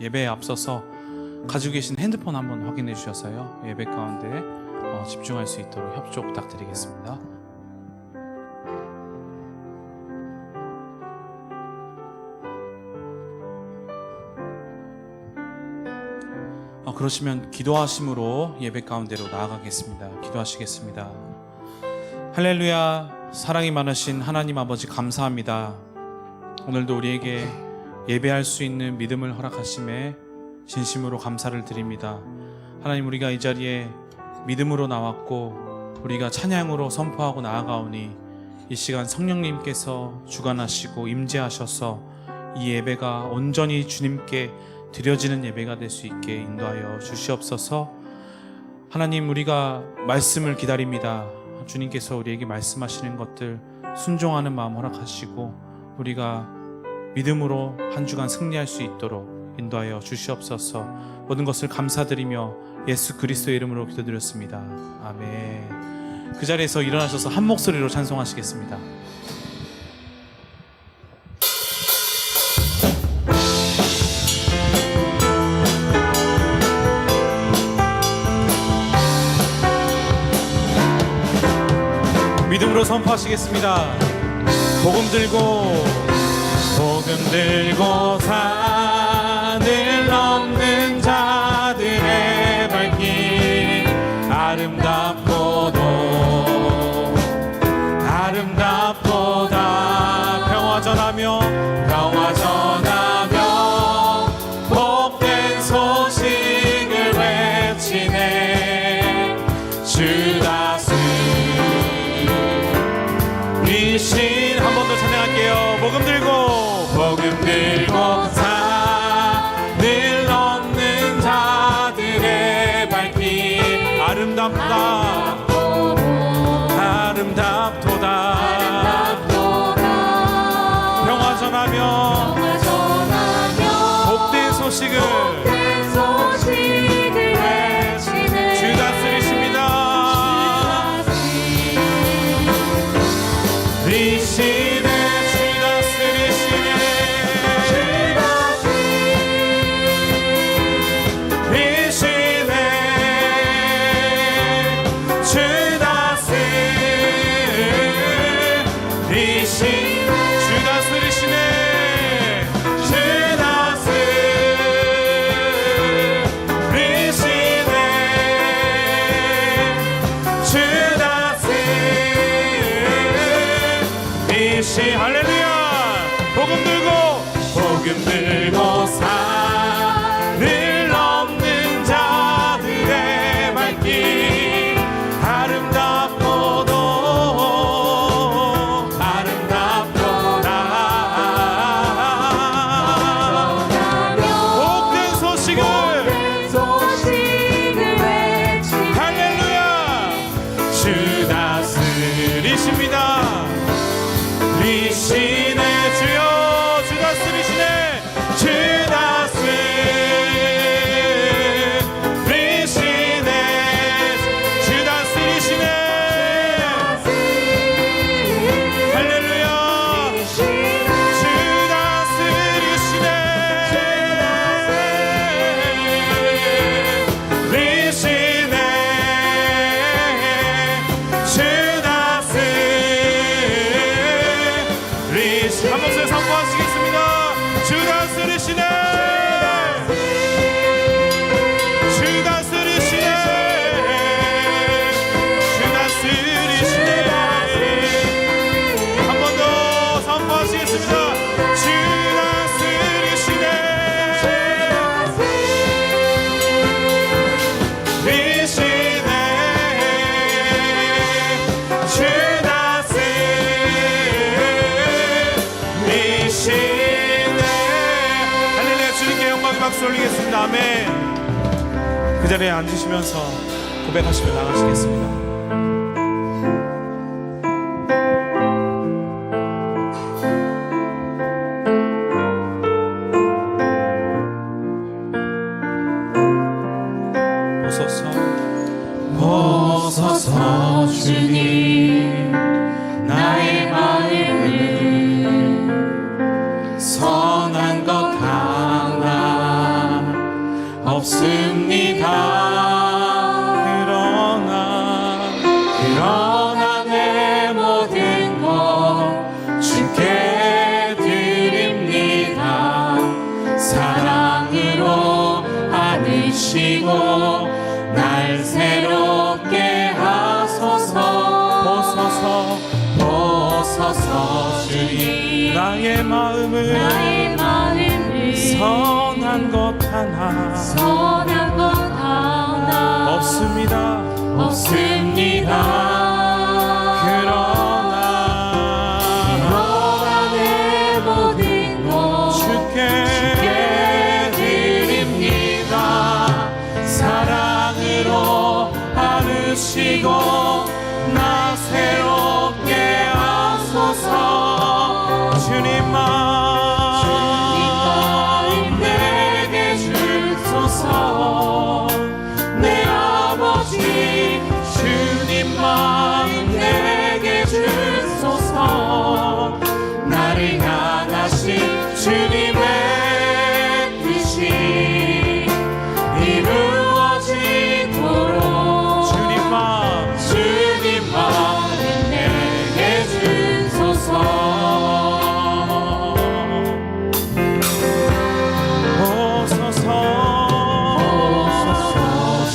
예배에 앞서서 가지고 계신 핸드폰 한번 확인해 주셔서요, 예배 가운데 집중할 수 있도록 협조 부탁드리겠습니다. 그러시면 기도하심으로 예배 가운데로 나아가겠습니다. 기도하시겠습니다. 할렐루야. 사랑이 많으신 하나님 아버지, 감사합니다. 오늘도 우리에게 예배할 수 있는 믿음을 허락하심에 진심으로 감사를 드립니다. 하나님, 우리가 이 자리에 믿음으로 나왔고 우리가 찬양으로 선포하고 나아가오니 이 시간 성령님께서 주관하시고 임재하셔서 이 예배가 온전히 주님께 드려지는 예배가 될 수 있게 인도하여 주시옵소서. 하나님, 우리가 말씀을 기다립니다. 주님께서 우리에게 말씀하시는 것들 순종하는 마음 허락하시고 우리가 믿음으로 한 주간 승리할 수 있도록 인도하여 주시옵소서. 모든 것을 감사드리며 예수 그리스도의 이름으로 기도드렸습니다. 아멘. 그 자리에서 일어나셔서 한 목소리로 찬송하시겠습니다. 믿음으로 선포하시겠습니다. 복음 들고 산을 넘는 자들의 발길, 아름답도다. 평화 전하며 복된 소식을 외치네. 주 다스리신, 한 번 더 찬양할게요. 복음 들고 산을 넘는 자들의 발길, 아름답도다. 평화 전하며 복된 소식을 외치네. 주 다스리십니다. 할렐루야. 복음 들고 산을 넘는 자들의 발길, 아름답도다. 복된 소식을 외치네. 할렐루야. 주 다스리십니다. 리시네. 주여, 주 다스리시네. 주 다스리시네. 주 다스리시네. 할렐루야. 주 다스리시네. 리시네. 주 다스리시네. 한 목소리 선포하시겠습니다. 주 다스리시네. 주 다스리시네. 주 다스리시네. 한 번 더 선포하시겠습니다. 주 다스리시네. 리시네. 주 할렐루야. 주님께 영광의 박수 올리겠습니다. 아멘. 그 자리에 앉으시면서 고백하시며 나가시겠습니다. 보소서 주님, 나의 마음을 선한 것 없습니다. 그러나 내 모든 것 주께 드립니다. 사랑으로 안으시고 날 새롭게 하소서. 보소서 주님, 나의 마음을 선한 것 하나 없습니다. 그러나 내 모든 것 주께 드립니다. 사랑으로 안으시고 나 새롭게 하소서. 주님 마음 내게 주소서. 내 아버지 주님 마음 내게 주소서. 나를 향하신 주님의 뜻이 이루어지도록 주님 마음 내게 주소서.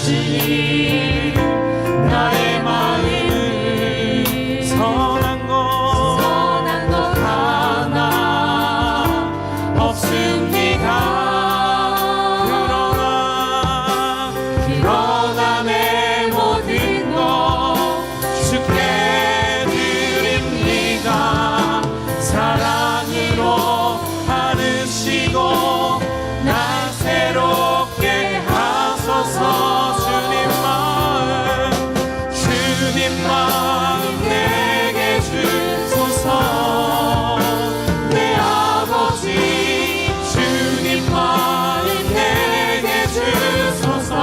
주님, 나의 마음을 선한 것 하나 없습니다. 그러나 내 모든 것 주께 드립니다. 사랑으로 안으시고 나 새롭게 하소서. 주님 마음 내게 주소서. 내 아버지 주님 마음 내게 주소서.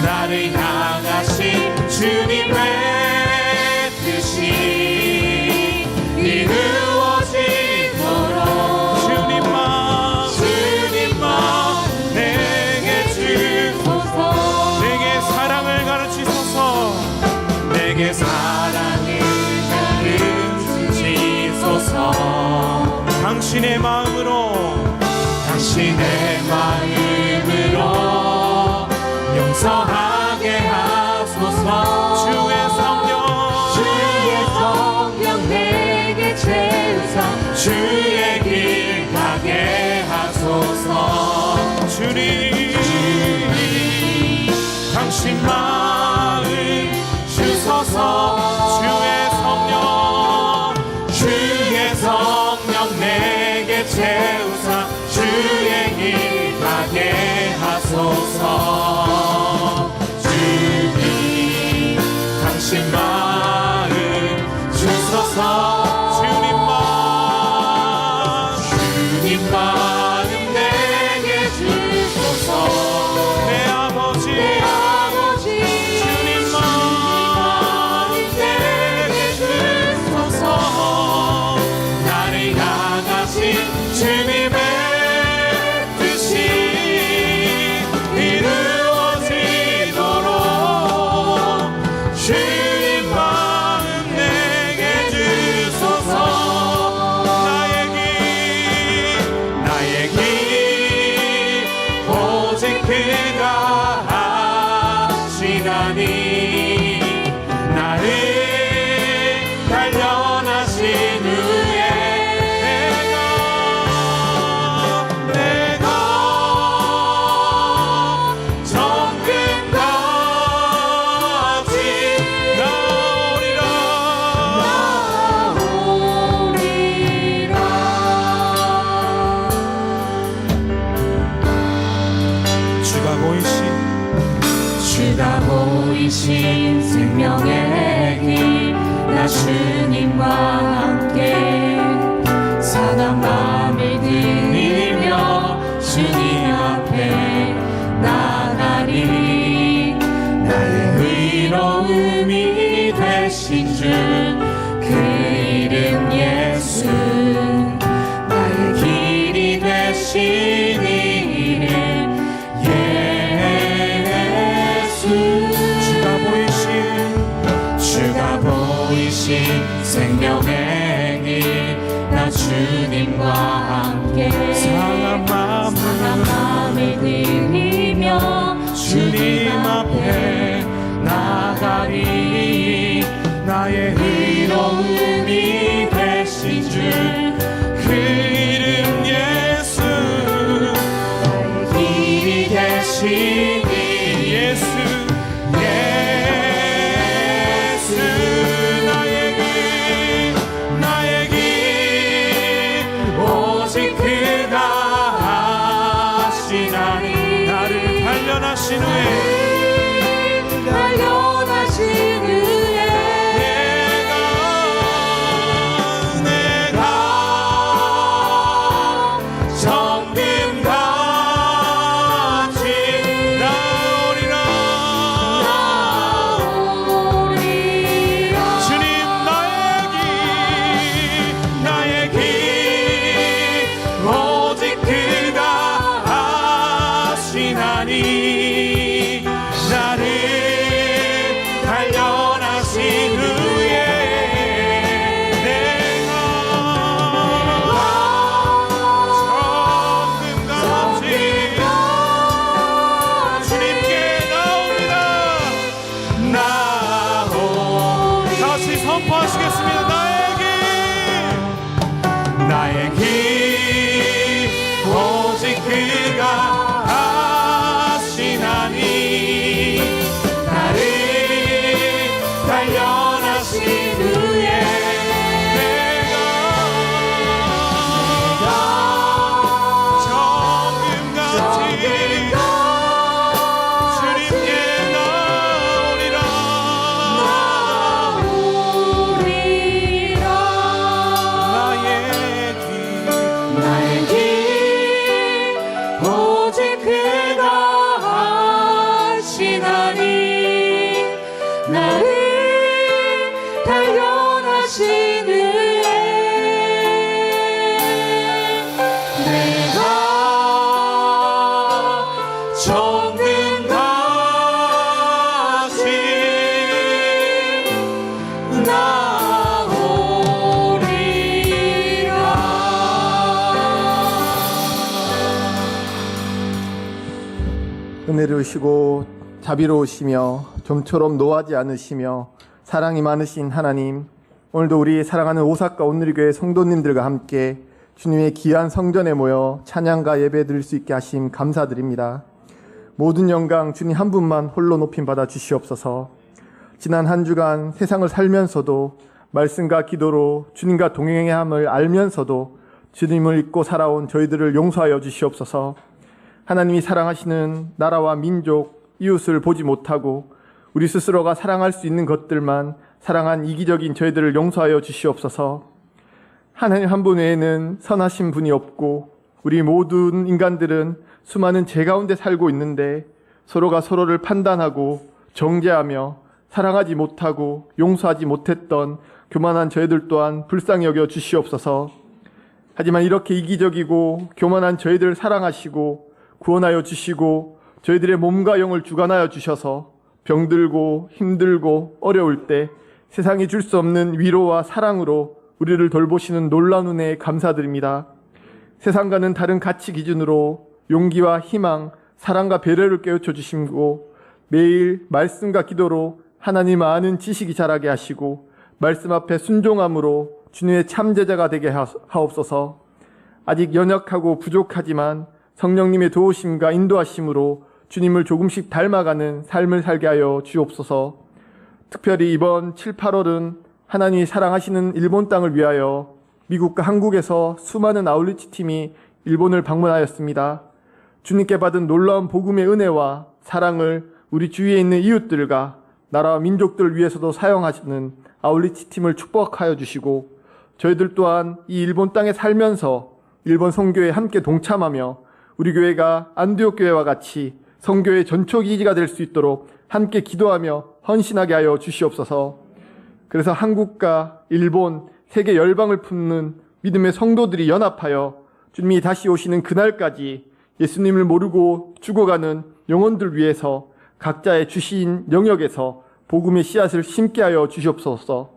나를 향하신 주님의 뜻이 이루어지도록 주님 마음 내게 주소서. 내게 사랑을 가르치소서. 내게 사랑을 가르치소서. 당신의 마음으로 용서하게 하소서. 주의 성령 내게 채우사 주의 길 가게 하소서. 주님 당신 마음 주소서. 주의 성령 내게 채우사 주의 길 가게 하소서. 주님 당신 마음 주소서. 주님 마음 내게 주소서. 내 아버지 주님 마음 내게 주소서. 나를 향하신 주님의 뜻이 이루어지도록 주님 마음 내게 주소서. 나의 길 오직 그가 하시나니. 나를 단련하신 후에 내가 정금같이 나오리라. 주가 보이신 생명의 길, 나 주님과 함께 상한 마음을 들이며 주님 앞에 나가리. 나의 의로움이 되신 주 그 이름 예수. 나의 길이 되신 이름 상한 마음을 들이며 주님 앞에 나가리. 나의 의로움이 되신 주 그 이름 예수, 길이 되시니 예수, 예수. 나의 길 오직 그가 하시나니. 나를 단련하신 후에 선포하시겠습니다. 나의 길 오직 그가 하시나니. 나를 단련하신 후에 내가 정금같이 주님께 나오리라. 은혜로우시고 자비로우시며 좀처럼 노하지 않으시며 사랑이 많으신 하나님, 오늘도 우리 사랑하는 오사카 온누리교회 성도님들과 함께 주님의 귀한 성전에 모여 찬양과 예배 드릴 수 있게 하심 감사드립니다. 모든 영광 주님 한 분만 홀로 높임 받아 주시옵소서. 지난 한 주간 세상을 살면서도 말씀과 기도로 주님과 동행해야 함을 알면서도 주님을 잊고 살아온 저희들을 용서하여 주시옵소서. 하나님이 사랑하시는 나라와 민족, 이웃을 보지 못하고 우리 스스로가 사랑할 수 있는 것들만 사랑한 이기적인 저희들을 용서하여 주시옵소서. 하나님 한 분 외에는 선하신 분이 없고 우리 모든 인간들은 수많은 죄 가운데 살고 있는데 서로가 서로를 판단하고 정죄하며 사랑하지 못하고 용서하지 못했던 교만한 저희들 또한 불쌍히 여겨 주시옵소서. 하지만 이렇게 이기적이고 교만한 저희들을 사랑하시고 구원하여 주시고 저희들의 몸과 영을 주관하여 주셔서 병들고 힘들고 어려울 때 세상이 줄 수 없는 위로와 사랑으로 우리를 돌보시는 놀라운 은혜에 감사드립니다. 세상과는 다른 가치 기준으로 용기와 희망, 사랑과 배려를 깨우쳐 주시고 매일 말씀과 기도로 하나님 아는 지식이 자라게 하시고 말씀 앞에 순종함으로 주님의 참제자가 되게 하옵소서. 아직 연약하고 부족하지만 성령님의 도우심과 인도하심으로 주님을 조금씩 닮아가는 삶을 살게 하여 주옵소서. 특별히 이번 7, 8월은 하나님이 사랑하시는 일본 땅을 위하여 미국과 한국에서 수많은 아울리치 팀이 일본을 방문하였습니다. 주님께 받은 놀라운 복음의 은혜와 사랑을 우리 주위에 있는 이웃들과 나라와 민족들을 위해서도 사용하시는 아울리치 팀을 축복하여 주시고 저희들 또한 이 일본 땅에 살면서 일본 선교에 함께 동참하며 우리 교회가 안디옥 교회와 같이 선교의 전초기지가 될 수 있도록 함께 기도하며 헌신하게 하여 주시옵소서. 그래서 한국과 일본, 세계 열방을 품는 믿음의 성도들이 연합하여 주님이 다시 오시는 그날까지 예수님을 모르고 죽어가는 영혼들 위해서 각자의 주신 영역에서 복음의 씨앗을 심게 하여 주시옵소서.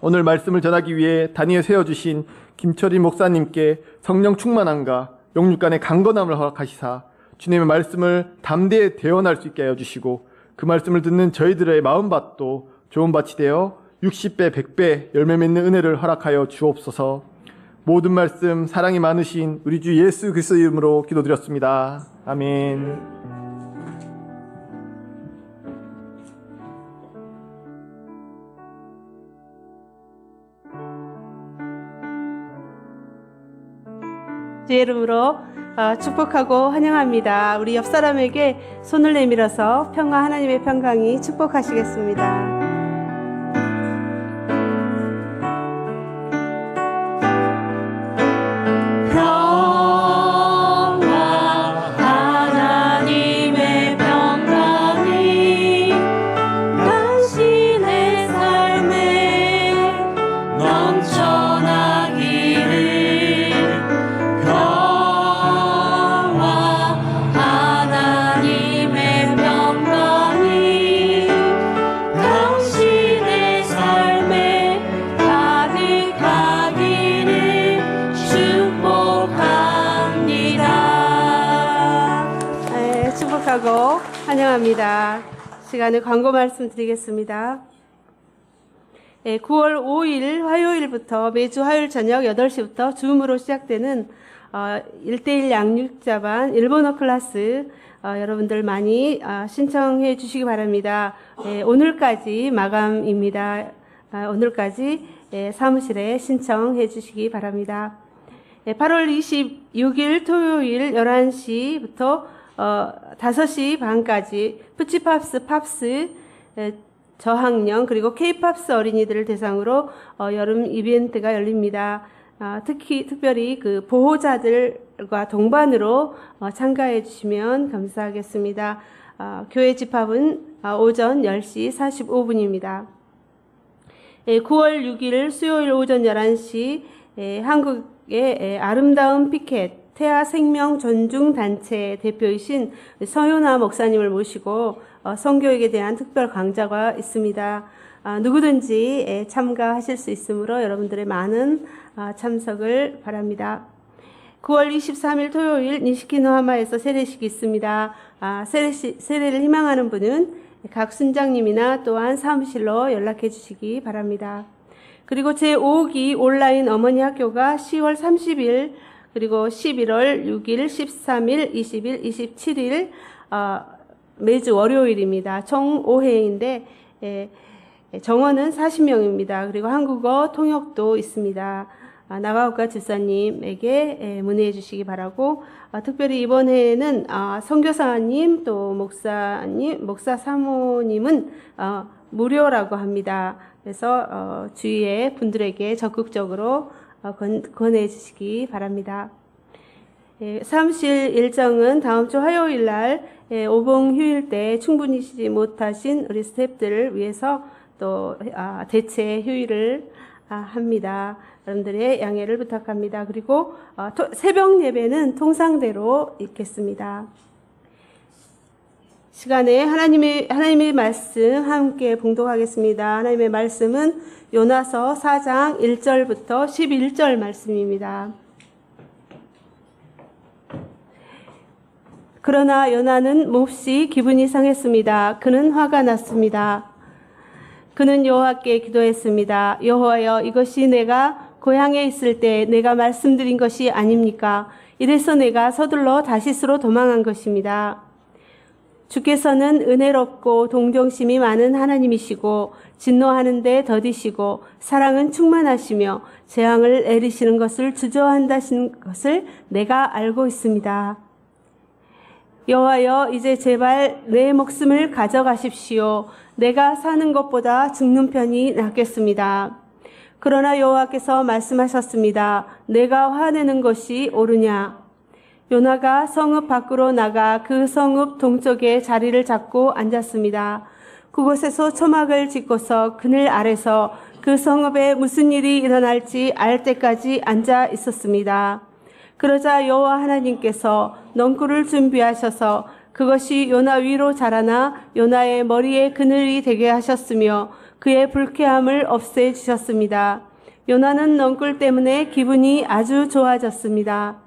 오늘 말씀을 전하기 위해 단위에 세워주신 김철희 목사님께 성령 충만함과 영육간의 강건함을 허락하시사 주님의 말씀을 담대히 대언할 수 있게 하여 주시고 그 말씀을 듣는 저희들의 마음밭도 좋은 밭이 되어 60배, 100배 열매 맺는 은혜를 허락하여 주옵소서. 모든 말씀 사랑이 많으신 우리 주 예수 그리스도 이름으로 기도드렸습니다. 아멘. 주의 이름으로 축복하고 환영합니다. 우리 옆 사람에게 손을 내밀어서 평화 하나님의 평강이 축복하시겠습니다. 환영합니다. 시간에 광고 말씀드리겠습니다. 9월 5일 화요일부터 매주 화요일 저녁 8시부터 줌으로 시작되는 1대1 양육자반 일본어 클래스 여러분들 많이 신청해 주시기 바랍니다. 오늘까지 마감입니다. 오늘까지 사무실에 신청해 주시기 바랍니다. 8월 26일 토요일 11시부터 5시 반까지 푸치팝스, 팝스, 저학년 그리고 K-팝스 어린이들을 대상으로 여름 이벤트가 열립니다. 특별히 그 보호자들과 동반으로 참가해 주시면 감사하겠습니다. 교회 집합은 오전 10시 45분입니다. 9월 6일 수요일 오전 11시 한국의 아름다운 피켓 태아 생명 존중 단체 대표이신 서효나 목사님을 모시고 성교육에 대한 특별 강좌가 있습니다. 누구든지 참가하실 수 있으므로 여러분들의 많은 참석을 바랍니다. 9월 23일 토요일 니시키노하마에서 세례식이 있습니다. 세례를 희망하는 분은 각 순장님이나 또한 사무실로 연락해 주시기 바랍니다. 그리고 제5기 온라인 어머니 학교가 10월 30일 그리고 11월 6일, 13일, 20일, 27일 매주 월요일입니다. 총 5회인데 정원은 40명입니다. 그리고 한국어 통역도 있습니다. 나가오카 집사님에게 문의해 주시기 바라고 특별히 이번 해에는 선교사님 또 목사님, 목사 사모님은 무료라고 합니다. 그래서 주위의 분들에게 적극적으로 권해 주시기 바랍니다. 사무실 일정은 다음 주 화요일 날 오봉 휴일 때 충분히 쉬지 못하신 우리 스태프들을 위해서 또 대체 휴일을 합니다. 여러분들의 양해를 부탁합니다. 그리고 새벽 예배는 통상대로 있겠습니다. 시간에 하나님의 말씀 함께 봉독하겠습니다. 하나님의 말씀은 요나서 4장 1절부터 11절 말씀입니다. 그러나 요나는 몹시 기분이 상했습니다. 그는 화가 났습니다. 그는 여호와께 기도했습니다. 여호와여, 이것이 내가 고향에 있을 때 내가 말씀드린 것이 아닙니까? 이래서 내가 서둘러 다시스로 도망한 것입니다. 주께서는 은혜롭고 동정심이 많은 하나님이시고 진노하는데 더디시고 사랑은 충만하시며 재앙을 내리시는 것을 주저한다신 것을 내가 알고 있습니다. 여호와여, 이제 제발 내 목숨을 가져가십시오. 내가 사는 것보다 죽는 편이 낫겠습니다. 그러나 여호와께서 말씀하셨습니다. 내가 화내는 것이 옳으냐? 요나가 성읍 밖으로 나가 그 성읍 동쪽에 자리를 잡고 앉았습니다. 그곳에서 초막을 짓고서 그늘 아래서 그 성읍에 무슨 일이 일어날지 알 때까지 앉아 있었습니다. 그러자 여호와 하나님께서 넝쿨을 준비하셔서 그것이 요나 위로 자라나 요나의 머리에 그늘이 되게 하셨으며 그의 불쾌함을 없애 주셨습니다. 요나는 넝쿨 때문에 기분이 아주 좋아졌습니다.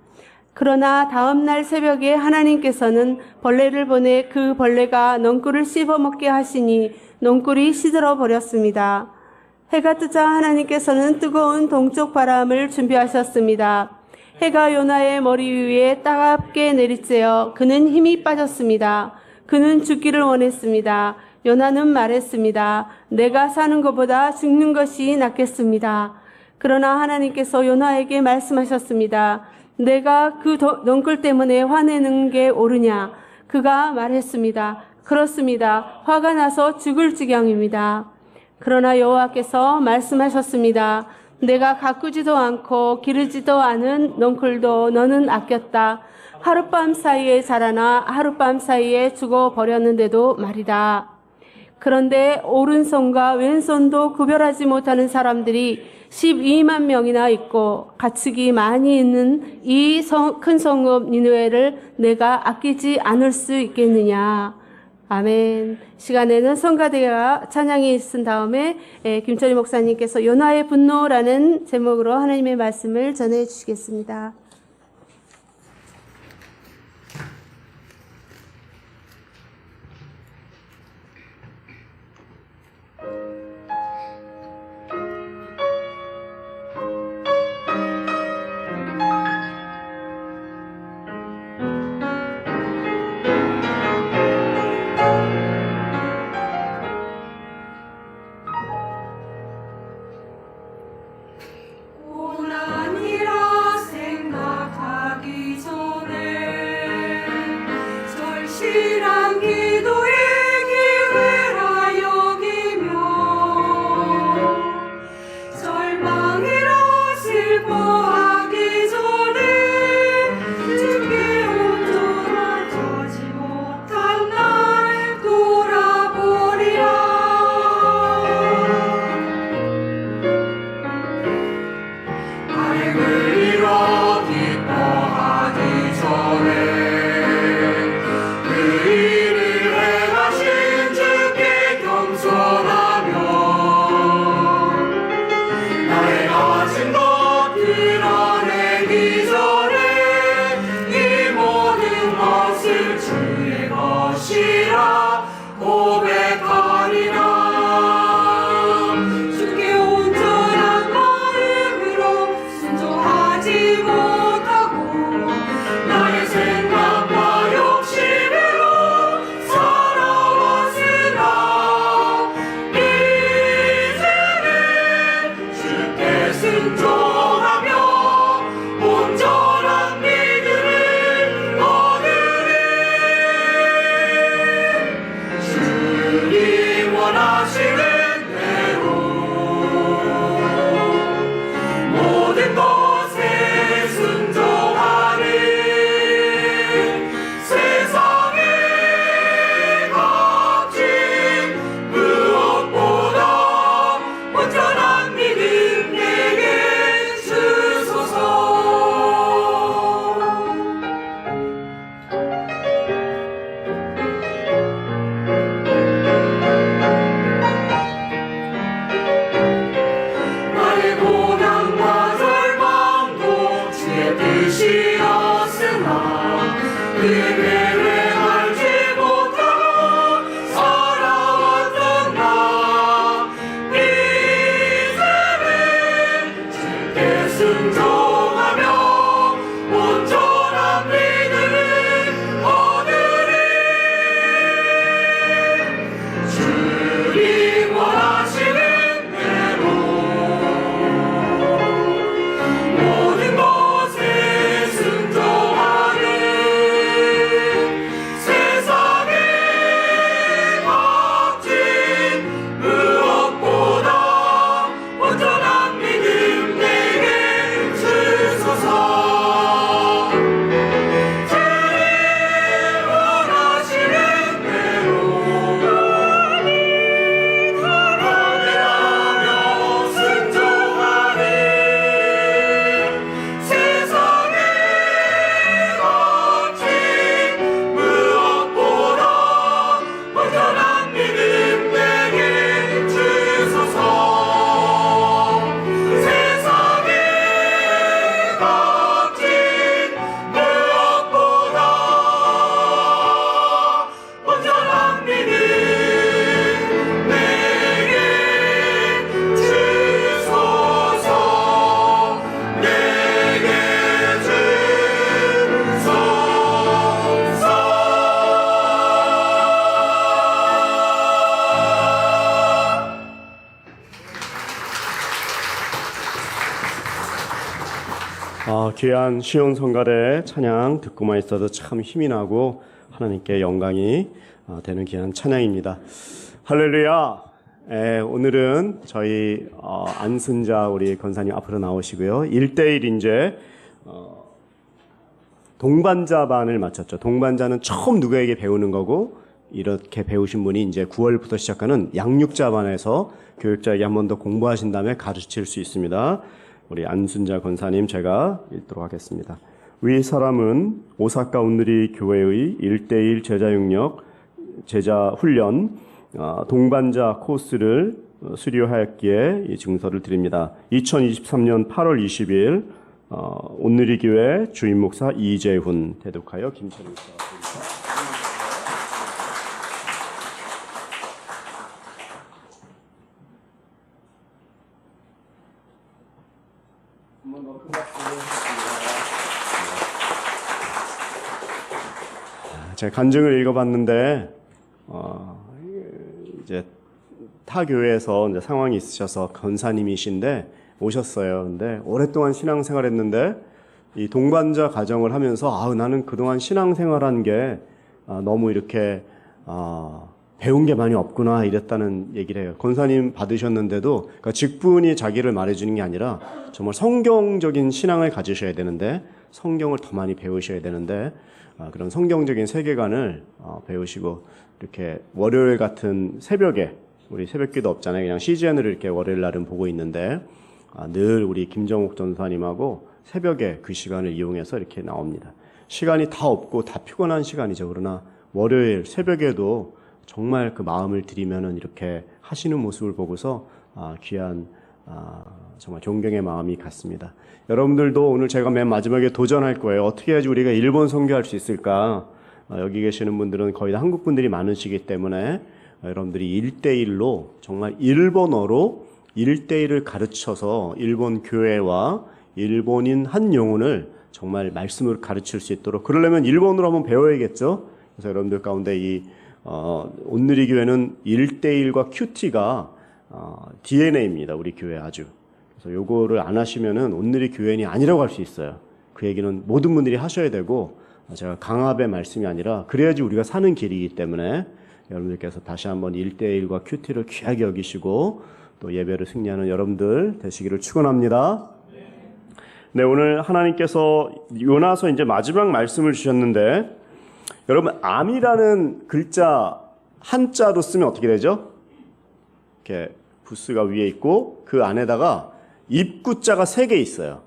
그러나 다음 날 새벽에 하나님께서는 벌레를 보내 그 벌레가 넝쿨을 씹어먹게 하시니 넝쿨이 시들어 버렸습니다. 해가 뜨자 하나님께서는 뜨거운 동쪽 바람을 준비하셨습니다. 해가 요나의 머리 위에 따갑게 내리쬐어 그는 힘이 빠졌습니다. 그는 죽기를 원했습니다. 요나는 말했습니다. 내가 사는 것보다 죽는 것이 낫겠습니다. 그러나 하나님께서 요나에게 말씀하셨습니다. 내가 그 넝쿨 때문에 화내는 게 옳으냐? 그가 말했습니다. 그렇습니다. 화가 나서 죽을 지경입니다. 그러나 여호와께서 말씀하셨습니다. 내가 가꾸지도 않고 기르지도 않은 넝쿨도 너는 아꼈다. 하룻밤 사이에 자라나 하룻밤 사이에 죽어버렸는데도 말이다. 그런데 오른손과 왼손도 구별하지 못하는 사람들이 12만 명이나 있고 가축이 많이 있는 이 큰 성읍 니느웨를 내가 아끼지 않을 수 있겠느냐. 아멘. 시간에는 성가대가 찬양이 있은 다음에 김철희 목사님께서 요나의 분노라는 제목으로 하나님의 말씀을 전해 주시겠습니다. 고난이라 생각하기 전에 절실한 기도의 기회라 여기며 절망이라 슬퍼하기 전에 주께 온전하지 못한 날 돌아보리라. 바람을 이뤄 기뻐하기 전에 그 일을 행하신 주께 겸손하며 나의 가진 것 드러내기 전에 이 모든 것을 주의 것이라 고백하리라. 주께 온전한 마음으로 순종하지 못하고 나의 생각과 욕심으로 살아왔으나 이제는 주께 순종하며 온전한 믿음을 얻으리. 주님 원하시는 대로 모든 것에 순종하는 세상에 값진 무엇보다 온전한 믿음 내게 주소서. 나의 고난과 절망도 주의 뜻이었으나 그의 계획 알지 못하고 살아왔던 나 이제는 주께 순종하며 온전한 믿음을 얻으리. 주님 원하시는 대로 모든 것에 순종하는 귀한 시온 성가대 찬양 듣고만 있어도 참 힘이 나고 하나님께 영광이 되는 귀한 찬양입니다. 할렐루야. 오늘은 저희 안순자 우리 권사님 앞으로 나오시고요. 1대1 이제 동반자반을 마쳤죠. 동반자는 처음 누구에게 배우는 거고, 이렇게 배우신 분이 이제 9월부터 시작하는 양육자반에서 교육자에게 한 번 더 공부하신 다음에 가르칠 수 있습니다. 우리 안순자 권사님 제가 읽도록 하겠습니다. 위 사람은 오사카 온누리 교회의 1대1 제자 훈련 동반자 코스를 수료하였기에 이 증서를 드립니다. 2023년 8월 20일 온누리 교회 주임 목사 이재훈, 대독하여 김철우 목사가 제가 간증을 읽어봤는데 이제 타 교회에서 이제 상황이 있으셔서 권사님이신데 오셨어요. 근데 오랫동안 신앙생활했는데 이 동반자 가정을 하면서 나는 그동안 신앙생활한 게 너무 이렇게 배운 게 많이 없구나 이랬다는 얘기를 해요. 권사님 받으셨는데도 그러니까 직분이 자기를 말해주는 게 아니라 정말 성경적인 신앙을 가지셔야 되는데, 성경을 더 많이 배우셔야 되는데 그런 성경적인 세계관을 배우시고, 이렇게 월요일 같은 새벽에, 우리 새벽기도 없잖아요. 그냥 CGN을 이렇게 월요일 날은 보고 있는데 늘 우리 김정옥 전사님하고 새벽에 그 시간을 이용해서 이렇게 나옵니다. 시간이 다 없고 다 피곤한 시간이죠. 그러나 월요일 새벽에도 정말 그 마음을 들이면은 이렇게 하시는 모습을 보고서 귀한 정말 존경의 마음이 갔습니다. 여러분들도 오늘 제가 맨 마지막에 도전할 거예요. 어떻게 해야지 우리가 일본 선교할 수 있을까? 여기 계시는 분들은 거의 다 한국 분들이 많으시기 때문에 여러분들이 1대1로 정말 일본어로 1대1을 가르쳐서 일본 교회와 일본인 한 영혼을 정말 말씀으로 가르칠 수 있도록, 그러려면 일본어로 한번 배워야겠죠. 그래서 여러분들 가운데 이 온누리 교회는 1대1과 큐티가 DNA입니다. 우리 교회 아주. 그래서 요거를 안 하시면은 온누리 교회인이 아니라고 할 수 있어요. 그 얘기는 모든 분들이 하셔야 되고, 제가 강압의 말씀이 아니라 그래야지 우리가 사는 길이기 때문에 여러분들께서 다시 한번 1대1과 큐티를 귀하게 여기시고 또 예배를 승리하는 여러분들 되시기를 축원합니다. 네, 오늘 하나님께서 요나서 이제 마지막 말씀을 주셨는데, 여러분 암이라는 글자 한자로 쓰면 어떻게 되죠? 이렇게 부스가 위에 있고 그 안에다가 입구자가 3개 있어요.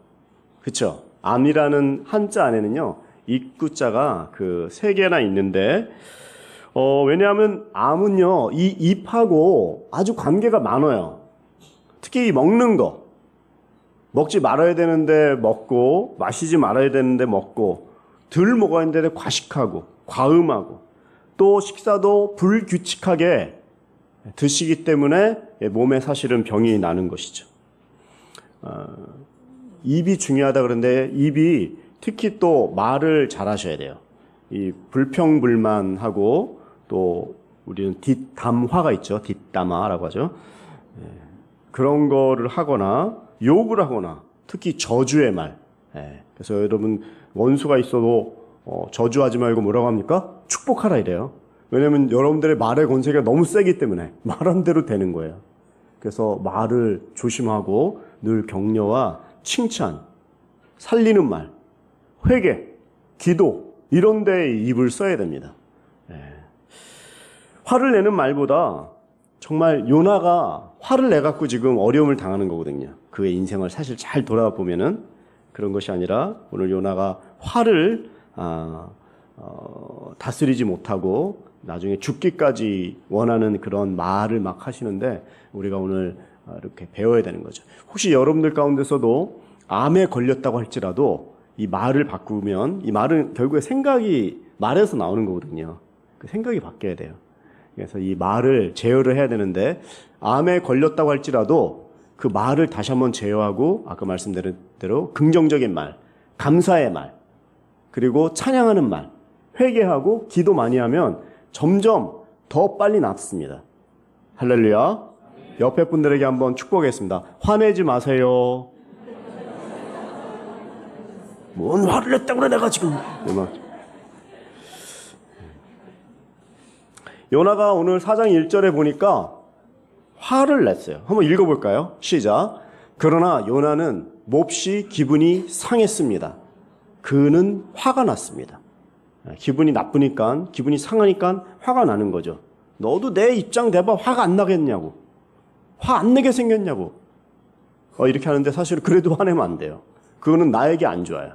그렇죠? 암이라는 한자 안에는요 입구자가 그 3개나 있는데 왜냐하면 암은요 이 입하고 아주 관계가 많아요. 특히 이 먹는 거, 먹지 말아야 되는데 먹고, 마시지 말아야 되는데 먹고, 덜 먹어야 되는데 과식하고 과음하고, 또 식사도 불규칙하게 드시기 때문에 몸에 사실은 병이 나는 것이죠. 입이 중요하다 그러는데 입이 특히 또 말을 잘하셔야 돼요. 이 불평불만하고 또 우리는 뒷담화가 있죠. 뒷담화라고 하죠. 그런 거를 하거나 욕을 하거나 특히 저주의 말. 그래서 여러분 원수가 있어도 저주하지 말고 뭐라고 합니까? 축복하라 이래요. 왜냐하면 여러분들의 말의 권세가 너무 세기 때문에 말한 대로 되는 거예요. 그래서 말을 조심하고 늘 격려와 칭찬, 살리는 말, 회개, 기도 이런 데에 입을 써야 됩니다. 화를 내는 말보다 정말 요나가 화를 내갖고 지금 어려움을 당하는 거거든요. 그의 인생을 사실 잘 돌아보면은 그런 것이 아니라 오늘 요나가 화를 다스리지 못하고 나중에 죽기까지 원하는 그런 말을 막 하시는데 우리가 오늘 이렇게 배워야 되는 거죠. 혹시 여러분들 가운데서도 암에 걸렸다고 할지라도 이 말을 바꾸면, 이 말은 결국에 생각이 말에서 나오는 거거든요. 그 생각이 바뀌어야 돼요. 그래서 이 말을 제어를 해야 되는데 암에 걸렸다고 할지라도 그 말을 다시 한번 제어하고 아까 말씀드린 대로 긍정적인 말, 감사의 말, 그리고 찬양하는 말, 회개하고 기도 많이 하면 점점 더 빨리 낫습니다. 할렐루야. 옆에 분들에게 한번 축복하겠습니다. 화내지 마세요. 뭔 화를 냈다고 그래 내가 지금. 막. 요나가 오늘 4장 1절에 보니까 화를 냈어요. 한번 읽어볼까요? 시작. 그러나 요나는 몹시 기분이 상했습니다. 그는 화가 났습니다. 기분이 나쁘니까, 기분이 상하니까 화가 나는 거죠. 너도 내 입장 대봐 화가 안 나겠냐고. 화 안 내게 생겼냐고. 이렇게 하는데 사실 그래도 화내면 안 돼요. 그거는 나에게 안 좋아요.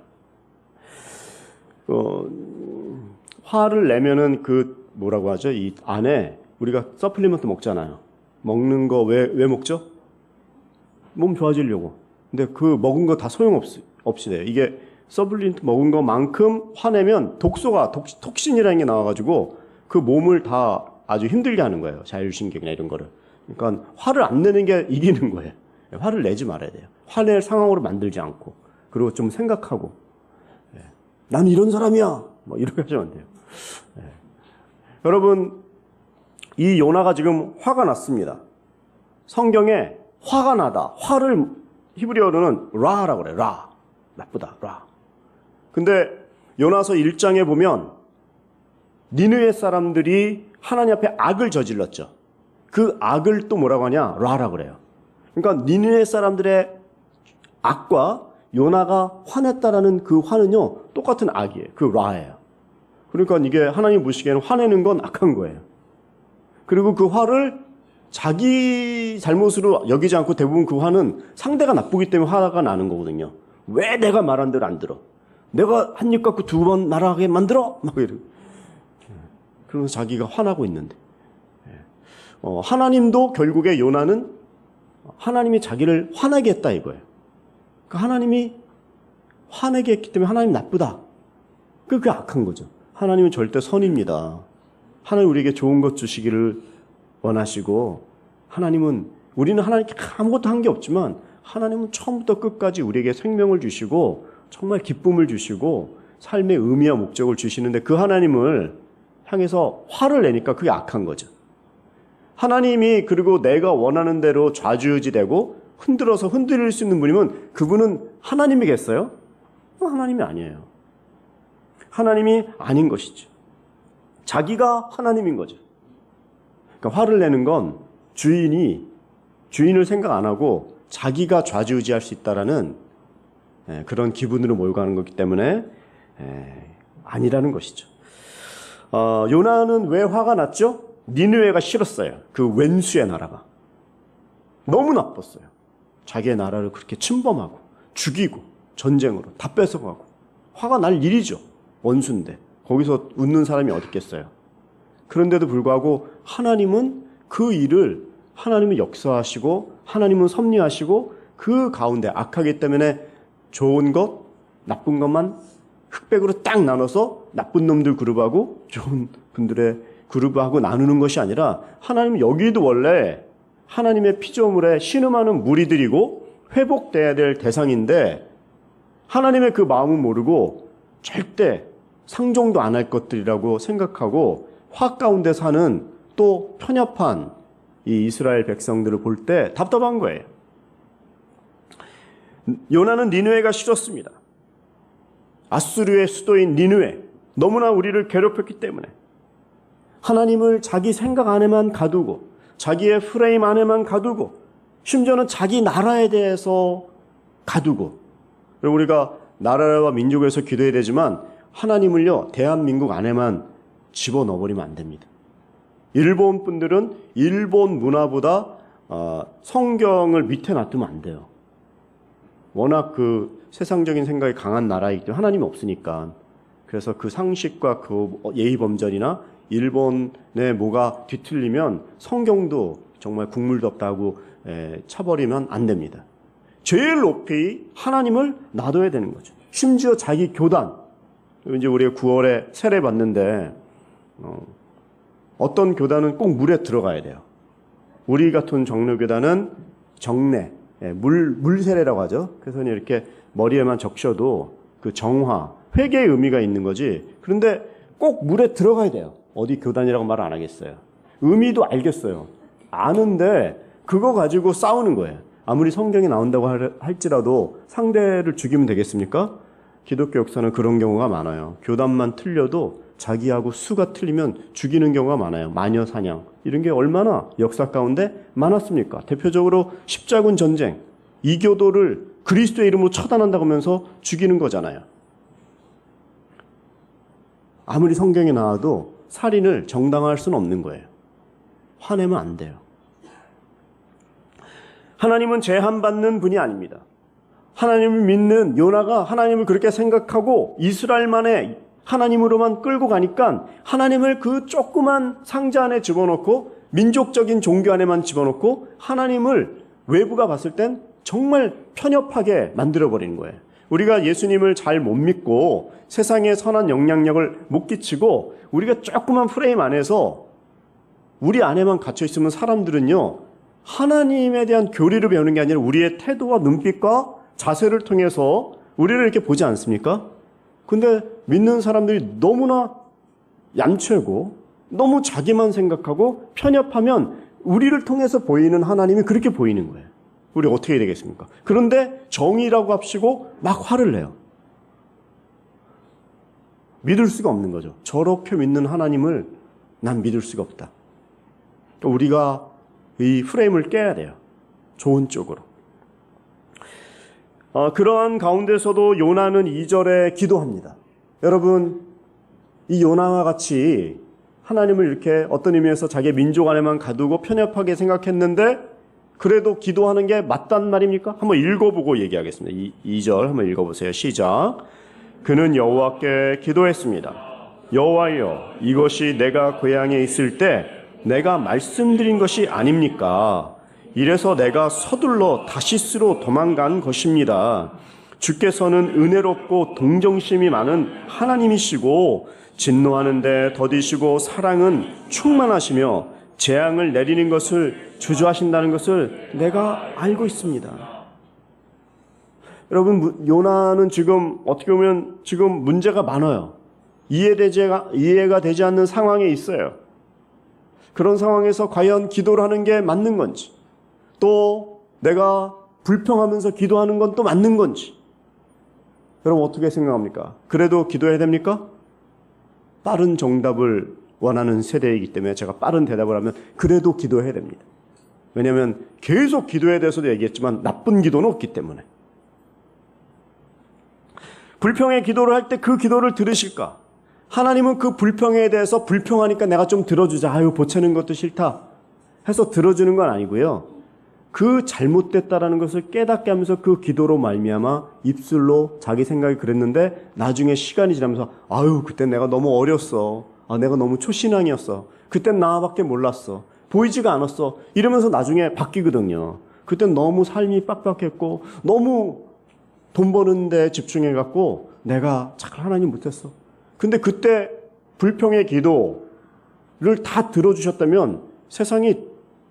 화를 내면은 그 뭐라고 하죠? 이 안에 우리가 서플리먼트 먹잖아요. 먹는 거 왜 먹죠? 몸 좋아지려고. 근데 그 먹은 거 다 소용없이 돼요. 이게 서플리먼트 먹은 것만큼 화내면 독소가 톡신이라는 게 나와가지고 그 몸을 다 아주 힘들게 하는 거예요. 자율신경이나 이런 거를. 그러니까 화를 안 내는 게 이기는 거예요. 화를 내지 말아야 돼요. 화낼 상황으로 만들지 않고. 그리고 좀 생각하고. 나는 이런 사람이야. 뭐 이렇게 하시면 안 돼요. 여러분, 이 요나가 지금 화가 났습니다. 성경에 화가 나다. 화를 히브리어로는 라라고 그래요. 라. 나쁘다. 라. 근데 요나서 1장에 보면 니느웨 사람들이 하나님 앞에 악을 저질렀죠. 그 악을 또 뭐라고 하냐? 라라고 그래요. 그러니까 니느웨 사람들의 악과 요나가 화냈다라는 그 화는요, 똑같은 악이에요. 그 라예요. 그러니까 이게 하나님 보시기에는 화내는 건 악한 거예요. 그리고 그 화를 자기 잘못으로 여기지 않고 대부분 그 화는 상대가 나쁘기 때문에 화가 나는 거거든요. 왜 내가 말한 대로 안 들어? 내가 한 입 갖고 두 번 말하게 만들어? 막 이러고. 그러면서 자기가 화나고 있는데. 하나님도 결국에 요나는 하나님이 자기를 화나게 했다 이거예요. 그러니까 하나님이 화내게 했기 때문에 하나님 나쁘다. 그게 악한 거죠. 하나님은 절대 선입니다. 하나님 우리에게 좋은 것 주시기를 원하시고, 하나님은, 우리는 하나님께 아무것도 한 게 없지만 하나님은 처음부터 끝까지 우리에게 생명을 주시고 정말 기쁨을 주시고 삶의 의미와 목적을 주시는데, 그 하나님을 향해서 화를 내니까 그게 악한 거죠. 하나님이 그리고 내가 원하는 대로 좌지우지되고 흔들어서 흔들릴 수 있는 분이면 그분은 하나님이겠어요? 하나님이 아니에요. 하나님이 아닌 것이죠. 자기가 하나님인 거죠. 그러니까 화를 내는 건 주인을 생각 안 하고 자기가 좌지우지할 수 있다라는 그런 기분으로 몰고 가는 거기 때문에 아니라는 것이죠. 요나는 왜 화가 났죠? 니느웨가 싫었어요. 그 왼수의 나라가. 너무 나빴어요. 자기의 나라를 그렇게 침범하고 죽이고 전쟁으로 다 뺏어가고. 화가 날 일이죠. 원수인데. 거기서 웃는 사람이 어디 있겠어요. 그런데도 불구하고 하나님은 그 일을 하나님은 역사하시고 하나님은 섭리하시고 그 가운데 악하기 때문에 좋은 것, 나쁜 것만 흑백으로 딱 나눠서 나쁜 놈들 그룹하고 좋은 분들의 그룹하고 나누는 것이 아니라, 하나님은 여기도 원래 하나님의 피조물에 신음하는 무리들이고 회복돼야 될 대상인데, 하나님의 그 마음은 모르고 절대 상종도 안 할 것들이라고 생각하고 화 가운데 사는 또 편협한 이 이스라엘 백성들을 볼 때 답답한 거예요. 요나는 니느웨가 싫었습니다. 아수르의 수도인 니느웨, 너무나 우리를 괴롭혔기 때문에 하나님을 자기 생각 안에만 가두고 자기의 프레임 안에만 가두고 심지어는 자기 나라에 대해서 가두고, 그리고 우리가 나라와 민족에서 기도해야 되지만 하나님을요 대한민국 안에만 집어넣어버리면 안 됩니다. 일본 분들은 일본 문화보다 성경을 밑에 놔두면 안 돼요. 워낙 그 세상적인 생각이 강한 나라이기 때문에 하나님이 없으니까. 그래서 그 상식과 그 예의범절이나 일본의 뭐가 뒤틀리면 성경도 정말 국물도 없다고 쳐버리면 안 됩니다. 제일 높이 하나님을 놔둬야 되는 거죠. 심지어 자기 교단, 이제 우리가 9월에 세례 받는데 어떤 교단은 꼭 물에 들어가야 돼요. 우리 같은 정례교단은 정례, 물세례라고 하죠. 그래서 이렇게 머리에만 적셔도 그 정화, 회개의 의미가 있는 거지. 그런데 꼭 물에 들어가야 돼요. 어디 교단이라고 말 안 하겠어요. 의미도 알겠어요. 아는데 그거 가지고 싸우는 거예요. 아무리 성경이 나온다고 할지라도 상대를 죽이면 되겠습니까? 기독교 역사는 그런 경우가 많아요. 교단만 틀려도 자기하고 수가 틀리면 죽이는 경우가 많아요. 마녀 사냥 이런 게 얼마나 역사 가운데 많았습니까? 대표적으로 십자군 전쟁, 이교도를 그리스도의 이름으로 처단한다고 하면서 죽이는 거잖아요. 아무리 성경에 나와도 살인을 정당화할 수는 없는 거예요. 화내면 안 돼요. 하나님은 제한받는 분이 아닙니다. 하나님을 믿는 요나가 하나님을 그렇게 생각하고 이스라엘만의 하나님으로만 끌고 가니까 하나님을 그 조그만 상자 안에 집어넣고 민족적인 종교 안에만 집어넣고 하나님을 외부가 봤을 땐 정말 편협하게 만들어버리는 거예요. 우리가 예수님을 잘 못 믿고 세상에 선한 영향력을 못 끼치고 우리가 조그만 프레임 안에서 우리 안에만 갇혀 있으면 사람들은요, 하나님에 대한 교리를 배우는 게 아니라 우리의 태도와 눈빛과 자세를 통해서 우리를 이렇게 보지 않습니까? 근데 믿는 사람들이 너무나 얌체고 너무 자기만 생각하고 편협하면 우리를 통해서 보이는 하나님이 그렇게 보이는 거예요. 우리 어떻게 해야 되겠습니까? 그런데 정의라고 합시고 막 화를 내요. 믿을 수가 없는 거죠. 저렇게 믿는 하나님을 난 믿을 수가 없다. 우리가 이 프레임을 깨야 돼요. 좋은 쪽으로. 그러한 가운데서도 요나는 2절에 기도합니다. 여러분, 이 요나와 같이 하나님을 이렇게 어떤 의미에서 자기의 민족 안에만 가두고 편협하게 생각했는데 그래도 기도하는 게 맞단 말입니까? 한번 읽어보고 얘기하겠습니다. 2절 한번 읽어보세요. 시작. 그는 여호와께 기도했습니다. 여호와여, 이것이 내가 고향에 있을 때 내가 말씀드린 것이 아닙니까? 이래서 내가 서둘러 다시스로 도망간 것입니다. 주께서는 은혜롭고 동정심이 많은 하나님이시고 진노하는데 더디시고 사랑은 충만하시며 재앙을 내리는 것을 주저하신다는 것을 내가 알고 있습니다. 여러분, 요나는 지금 어떻게 보면 지금 문제가 많아요. 이해가 되지 않는 상황에 있어요. 그런 상황에서 과연 기도를 하는 게 맞는 건지, 또 내가 불평하면서 기도하는 건 또 맞는 건지, 여러분 어떻게 생각합니까? 그래도 기도해야 됩니까? 빠른 정답을 원하는 세대이기 때문에 제가 빠른 대답을 하면 그래도 기도해야 됩니다. 왜냐하면 계속 기도에 대해서도 얘기했지만 나쁜 기도는 없기 때문에. 불평의 기도를 할 때 그 기도를 들으실까? 하나님은 그 불평에 대해서 불평하니까 내가 좀 들어주자. 아유, 보채는 것도 싫다 해서 들어주는 건 아니고요. 그 잘못됐다라는 것을 깨닫게 하면서 그 기도로 말미암아 입술로 자기 생각이 그랬는데 나중에 시간이 지나면서 아유, 그땐 내가 너무 어렸어. 내가 너무 초신앙이었어. 그땐 나밖에 몰랐어. 보이지가 않았어. 이러면서 나중에 바뀌거든요. 그땐 너무 삶이 빡빡했고 너무 돈 버는 데 집중해갖고 내가 잘 하나님 못했어. 근데 그때 불평의 기도를 다 들어주셨다면 세상이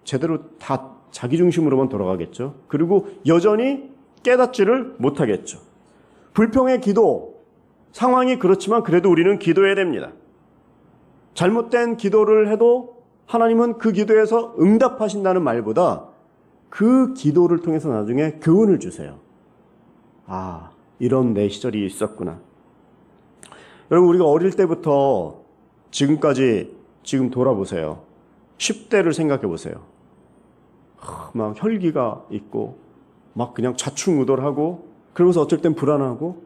제대로 다 자기 중심으로만 돌아가겠죠. 그리고 여전히 깨닫지를 못하겠죠. 불평의 기도, 상황이 그렇지만 그래도 우리는 기도해야 됩니다. 잘못된 기도를 해도 하나님은 그 기도에서 응답하신다는 말보다 그 기도를 통해서 나중에 교훈을 주세요. 아, 이런 내 시절이 있었구나. 여러분, 우리가 어릴 때부터 지금까지 지금 돌아보세요. 10대를 생각해 보세요. 막 혈기가 있고 막 그냥 좌충우돌하고 그러면서 어쩔 땐 불안하고,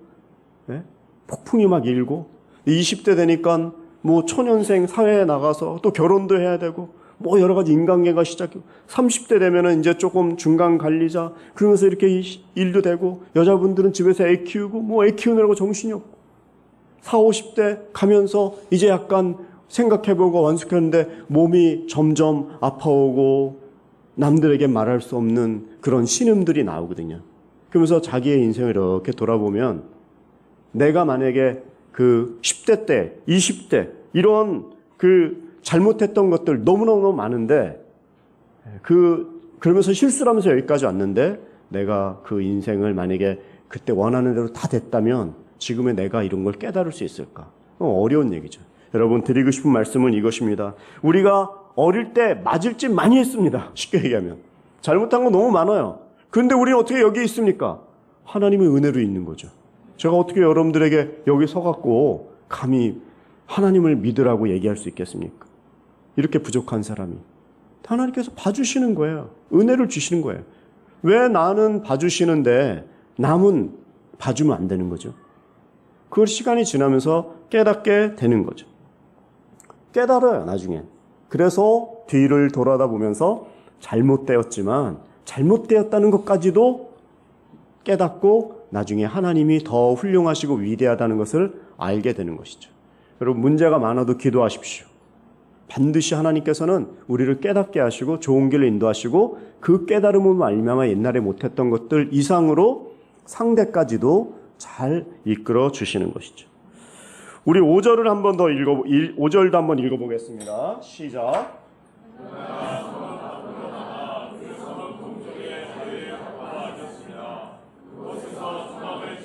네? 폭풍이 막 일고, 20대 되니까 뭐 초년생 사회에 나가서 또 결혼도 해야 되고 뭐 여러 가지 인간관계가 시작이고, 30대 되면은 이제 조금 중간 관리자 그러면서 이렇게 일도 되고, 여자분들은 집에서 애 키우고 뭐 애 키우느라고 정신이 없고, 40, 50대 가면서 이제 약간 생각해보고 완숙했는데 몸이 점점 아파오고 남들에게 말할 수 없는 그런 신음들이 나오거든요. 그러면서 자기의 인생을 이렇게 돌아보면 내가 만약에 그 10대 때, 20대 이런 그 잘못했던 것들 너무너무 많은데 그러면서 실수를 하면서 여기까지 왔는데 내가 그 인생을 만약에 그때 원하는 대로 다 됐다면 지금의 내가 이런 걸 깨달을 수 있을까? 어려운 얘기죠. 여러분, 드리고 싶은 말씀은 이것입니다. 우리가 어릴 때 맞을 짓 많이 했습니다. 쉽게 얘기하면. 잘못한 거 너무 많아요. 그런데 우리는 어떻게 여기 있습니까? 하나님의 은혜로 있는 거죠. 제가 어떻게 여러분들에게 여기 서갖고 감히 하나님을 믿으라고 얘기할 수 있겠습니까? 이렇게 부족한 사람이. 하나님께서 봐주시는 거예요. 은혜를 주시는 거예요. 왜 나는 봐주시는데 남은 봐주면 안 되는 거죠? 그 시간이 지나면서 깨닫게 되는 거죠. 깨달아요, 나중에. 그래서 뒤를 돌아다보면서 잘못되었지만 잘못되었다는 것까지도 깨닫고 나중에 하나님이 더 훌륭하시고 위대하다는 것을 알게 되는 것이죠. 여러분, 문제가 많아도 기도하십시오. 반드시 하나님께서는 우리를 깨닫게 하시고 좋은 길을 인도하시고 그 깨달음으로 말미암아 옛날에 못했던 것들 이상으로 상대까지도 잘 이끌어 주시는 것이죠. 우리 5절을 한번 더 5절도 한번 읽어보겠습니다. 시작.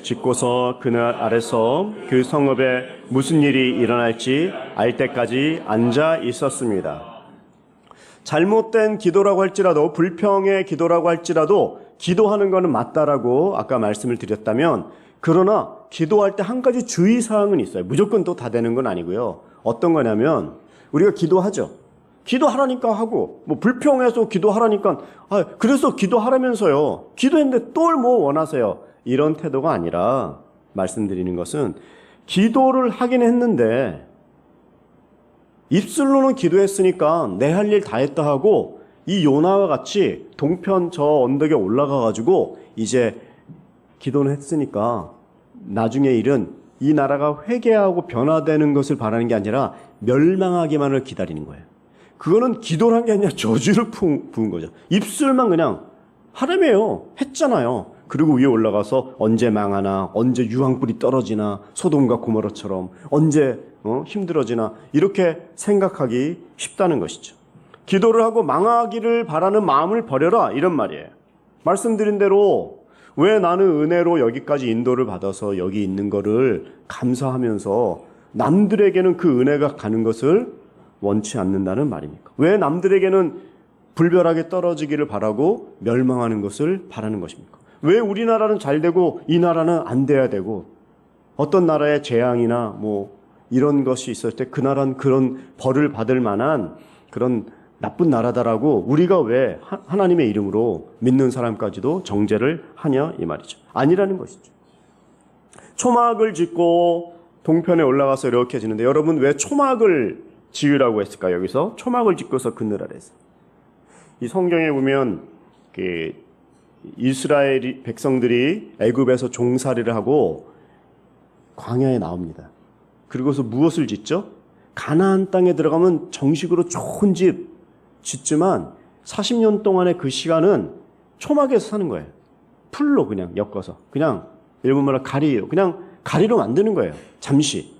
짓고서 그늘 아래서 그 성읍에 무슨 일이 일어날지 알 때까지 앉아 있었습니다. 잘못된 기도라고 할지라도 불평의 기도라고 할지라도 기도하는 것은 맞다라고 아까 말씀을 드렸다면 그러나 기도할 때 한 가지 주의사항은 있어요. 무조건 또 다 되는 건 아니고요. 어떤 거냐면 우리가 기도하죠. 기도하라니까 하고 뭐 불평해서 기도하라니까 그래서 기도하라면서요. 기도했는데 또 뭐 원하세요? 이런 태도가 아니라 말씀드리는 것은 기도를 하긴 했는데 입술로는 기도했으니까 내 할 일 다 했다 하고 이 요나와 같이 동편 저 언덕에 올라가 가지고 이제 기도는 했으니까 나중에 일은 이 나라가 회개하고 변화되는 것을 바라는 게 아니라 멸망하기만을 기다리는 거예요. 그거는 기도를 한 게 아니라 저주를 부은 거죠. 입술만 그냥 하라며요. 했잖아요. 그리고 위에 올라가서 언제 망하나, 언제 유황불이 떨어지나, 소돔과 고모라처럼 언제 힘들어지나 이렇게 생각하기 쉽다는 것이죠. 기도를 하고 망하기를 바라는 마음을 버려라 이런 말이에요. 말씀드린 대로 왜 나는 은혜로 여기까지 인도를 받아서 여기 있는 거를 감사하면서 남들에게는 그 은혜가 가는 것을 원치 않는다는 말입니까? 왜 남들에게는 불별하게 떨어지기를 바라고 멸망하는 것을 바라는 것입니까? 왜 우리나라는 잘 되고 이 나라는 안 돼야 되고 어떤 나라의 재앙이나 뭐 이런 것이 있을 때 그 나라는 그런 벌을 받을 만한 그런 나쁜 나라다라고 우리가 왜 하나님의 이름으로 믿는 사람까지도 정죄를 하냐 이 말이죠. 아니라는 것이죠. 초막을 짓고 동편에 올라가서 이렇게 짓는데 여러분 왜 초막을 지으라고 했을까? 여기서 초막을 짓고서 그늘 아래서 이 성경에 보면 그 이스라엘 백성들이 애굽에서 종살이를 하고 광야에 나옵니다. 그리고서 무엇을 짓죠? 가나안 땅에 들어가면 정식으로 좋은 집 짓지만 40년 동안의 그 시간은 초막에서 사는 거예요. 풀로 그냥 엮어서 그냥 일본말로 가리예요. 그냥 가리로 만드는 거예요. 잠시.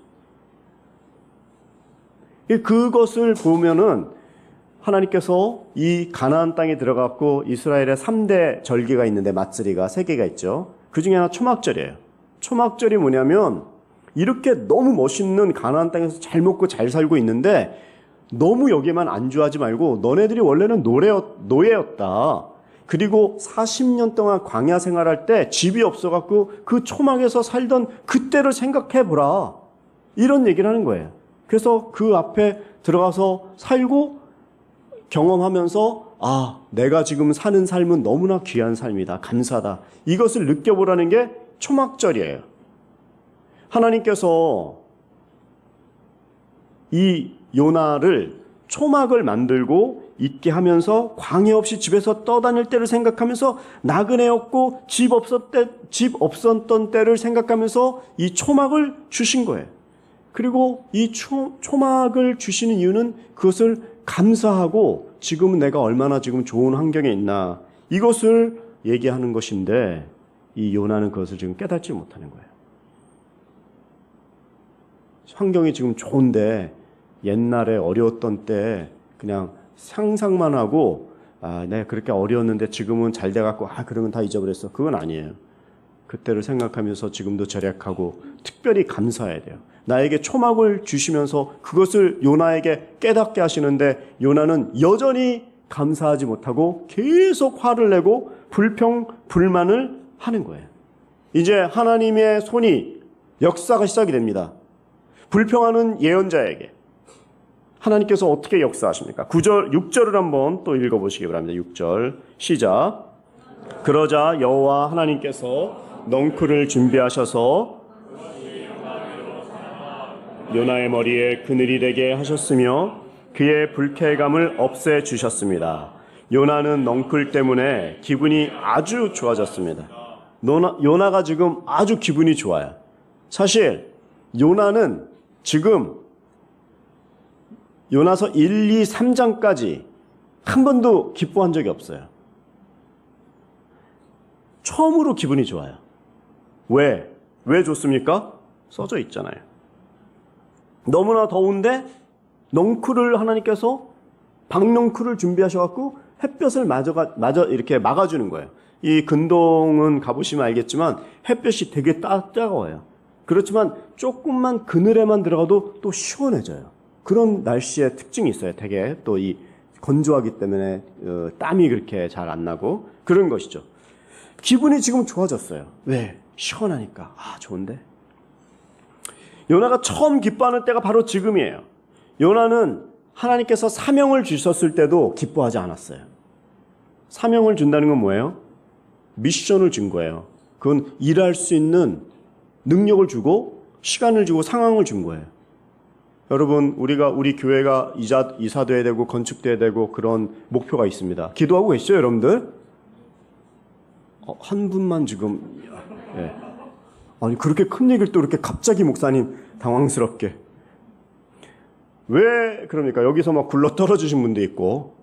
그것을 보면은 하나님께서 이 가나안 땅에 들어갔고 이스라엘의 3대 절기가 있는데 맞절이가 3개가 있죠. 그 중에 하나 초막절이에요. 초막절이 뭐냐면 이렇게 너무 멋있는 가나안 땅에서 잘 먹고 잘 살고 있는데 너무 여기에만 안주하지 말고 너네들이 원래는 노예였다. 그리고 40년 동안 광야 생활할 때 집이 없어갖고 그 초막에서 살던 그때를 생각해보라. 이런 얘기를 하는 거예요. 그래서 그 앞에 들어가서 살고 경험하면서 내가 지금 사는 삶은 너무나 귀한 삶이다. 감사다. 이것을 느껴보라는 게 초막절이에요. 하나님께서 이 요나를 초막을 만들고 있게 하면서 광야 없이 집에서 떠다닐 때를 생각하면서 나그네 없고 집 없었던 때를 생각하면서 이 초막을 주신 거예요. 그리고 이 초막을 주시는 이유는 그것을 감사하고 지금은 내가 얼마나 지금 좋은 환경에 있나 이것을 얘기하는 것인데 이 요나는 그것을 지금 깨닫지 못하는 거예요. 환경이 지금 좋은데 옛날에 어려웠던 때 그냥 상상만 하고 내가 그렇게 어려웠는데 지금은 잘 돼갖고 그러면 다 잊어버렸어. 그건 아니에요. 그때를 생각하면서 지금도 절약하고 특별히 감사해야 돼요. 나에게 초막을 주시면서 그것을 요나에게 깨닫게 하시는데 요나는 여전히 감사하지 못하고 계속 화를 내고 불평, 불만을 하는 거예요. 이제 하나님의 손이 역사가 시작이 됩니다. 불평하는 예언자에게 하나님께서 어떻게 역사하십니까? 9절, 6절을 한번 또 읽어보시기 바랍니다. 6절 시작. 그러자 여호와 하나님께서 넝쿨을 준비하셔서 요나의 머리에 그늘이 되게 하셨으며 그의 불쾌감을 없애주셨습니다. 요나는 넝쿨 때문에 기분이 아주 좋아졌습니다. 요나가 지금 아주 기분이 좋아요. 사실 요나는 지금 요나서 1, 2, 3장까지 한 번도 기뻐한 적이 없어요. 처음으로 기분이 좋아요. 왜? 왜 좋습니까? 써져 있잖아요. 너무나 더운데 넝쿨을 하나님께서 박넝쿨을 준비하셔갖고 햇볕을 마저 이렇게 막아주는 거예요. 이 근동은 가보시면 알겠지만 햇볕이 되게 따가워요. 그렇지만 조금만 그늘에만 들어가도 또 시원해져요. 그런 날씨의 특징이 있어요. 되게 또 이 건조하기 때문에 땀이 그렇게 잘 안 나고 그런 것이죠. 기분이 지금 좋아졌어요. 왜? 시원하니까. 아, 좋은데? 요나가 처음 기뻐하는 때가 바로 지금이에요. 요나는 하나님께서 사명을 주셨을 때도 기뻐하지 않았어요. 사명을 준다는 건 뭐예요? 미션을 준 거예요. 그건 일할 수 있는 능력을 주고 시간을 주고 상황을 준 거예요. 여러분, 우리 교회가 이사돼야 되고 건축돼야 되고 그런 목표가 있습니다. 기도하고 계시죠, 여러분들? 한 분만 지금 네. 아니 그렇게 큰 얘기를 또 이렇게 갑자기 목사님 당황스럽게 왜 그럽니까? 여기서 막 굴러 떨어지신 분도 있고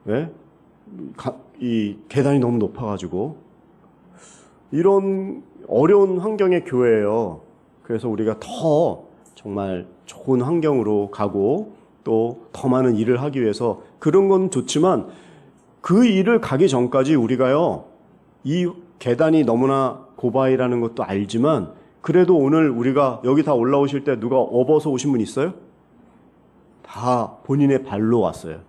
왜? 이 계단이 너무 높아가지고 이런 어려운 환경의 교회예요. 그래서 우리가 더 정말 좋은 환경으로 가고 또 더 많은 일을 하기 위해서 그런 건 좋지만 그 일을 가기 전까지 우리가요 이 계단이 너무나 고바이라는 것도 알지만 그래도 오늘 우리가 여기 다 올라오실 때 누가 업어서 오신 분 있어요? 다 본인의 발로 왔어요.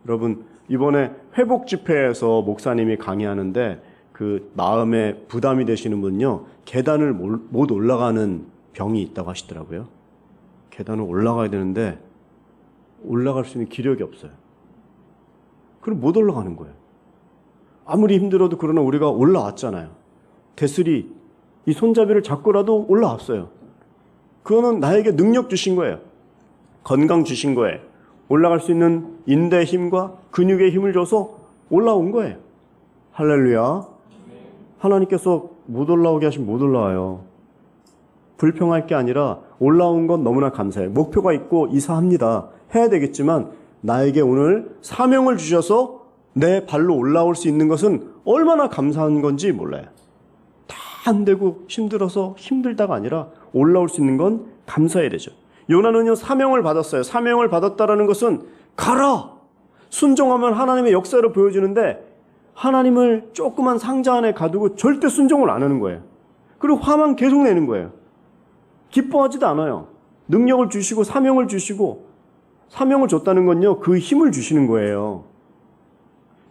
여러분 이번에 회복 집회에서 목사님이 강의하는데 그 마음에 부담이 되시는 분요 계단을 못 올라가는 병이 있다고 하시더라고요. 계단을 올라가야 되는데 올라갈 수 있는 기력이 없어요. 그럼 못 올라가는 거예요. 아무리 힘들어도 그러나 우리가 올라왔잖아요. 대슬이 이 손잡이를 잡고라도 올라왔어요. 그거는 나에게 능력 주신 거예요. 건강 주신 거예요. 올라갈 수 있는 인대의 힘과 근육의 힘을 줘서 올라온 거예요. 할렐루야. 하나님께서 못 올라오게 하시면 못 올라와요. 불평할 게 아니라 올라온 건 너무나 감사해요. 목표가 있고 이사합니다. 해야 되겠지만 나에게 오늘 사명을 주셔서 내 발로 올라올 수 있는 것은 얼마나 감사한 건지 몰라요. 다 안 되고 힘들어서 힘들다가 아니라 올라올 수 있는 건 감사해야 되죠. 요나는요 사명을 받았어요. 사명을 받았다라는 것은 가라! 순종하면 하나님의 역사를 보여주는데 하나님을 조그만 상자 안에 가두고 절대 순종을 안 하는 거예요. 그리고 화만 계속 내는 거예요. 기뻐하지도 않아요. 능력을 주시고 사명을 주시고 사명을 줬다는 건요 그 힘을 주시는 거예요.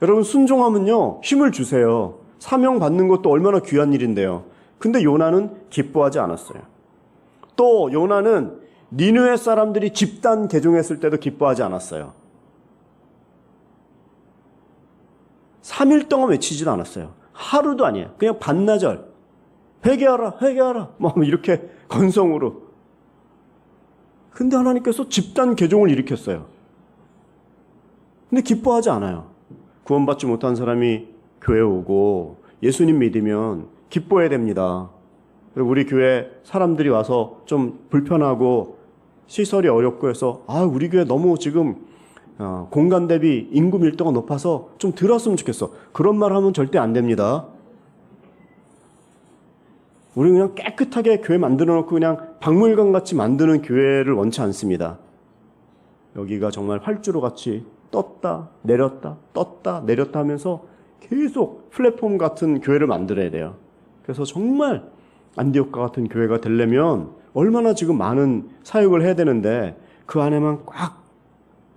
여러분 순종하면요 힘을 주세요. 사명 받는 것도 얼마나 귀한 일인데요. 근데 요나는 기뻐하지 않았어요. 또 요나는 니느웨 사람들이 집단 개종했을 때도 기뻐하지 않았어요. 3일 동안 외치지도 않았어요. 하루도 아니에요. 그냥 반나절 회개하라 회개하라 뭐 이렇게 건성으로. 근데 하나님께서 집단 개종을 일으켰어요. 근데 기뻐하지 않아요. 구원받지 못한 사람이 교회 오고 예수님 믿으면 기뻐해야 됩니다. 그리고 우리 교회 사람들이 와서 좀 불편하고 시설이 어렵고 해서 우리 교회 너무 지금 공간 대비 인구 밀도가 높아서 좀 들었으면 좋겠어. 그런 말 하면 절대 안 됩니다. 우리 그냥 깨끗하게 교회 만들어 놓고 그냥 박물관 같이 만드는 교회를 원치 않습니다. 여기가 정말 활주로 같이 떴다 내렸다 떴다 내렸다 하면서 계속 플랫폼 같은 교회를 만들어야 돼요. 그래서 정말 안디옥과 같은 교회가 되려면 얼마나 지금 많은 사역을 해야 되는데 그 안에만 꽉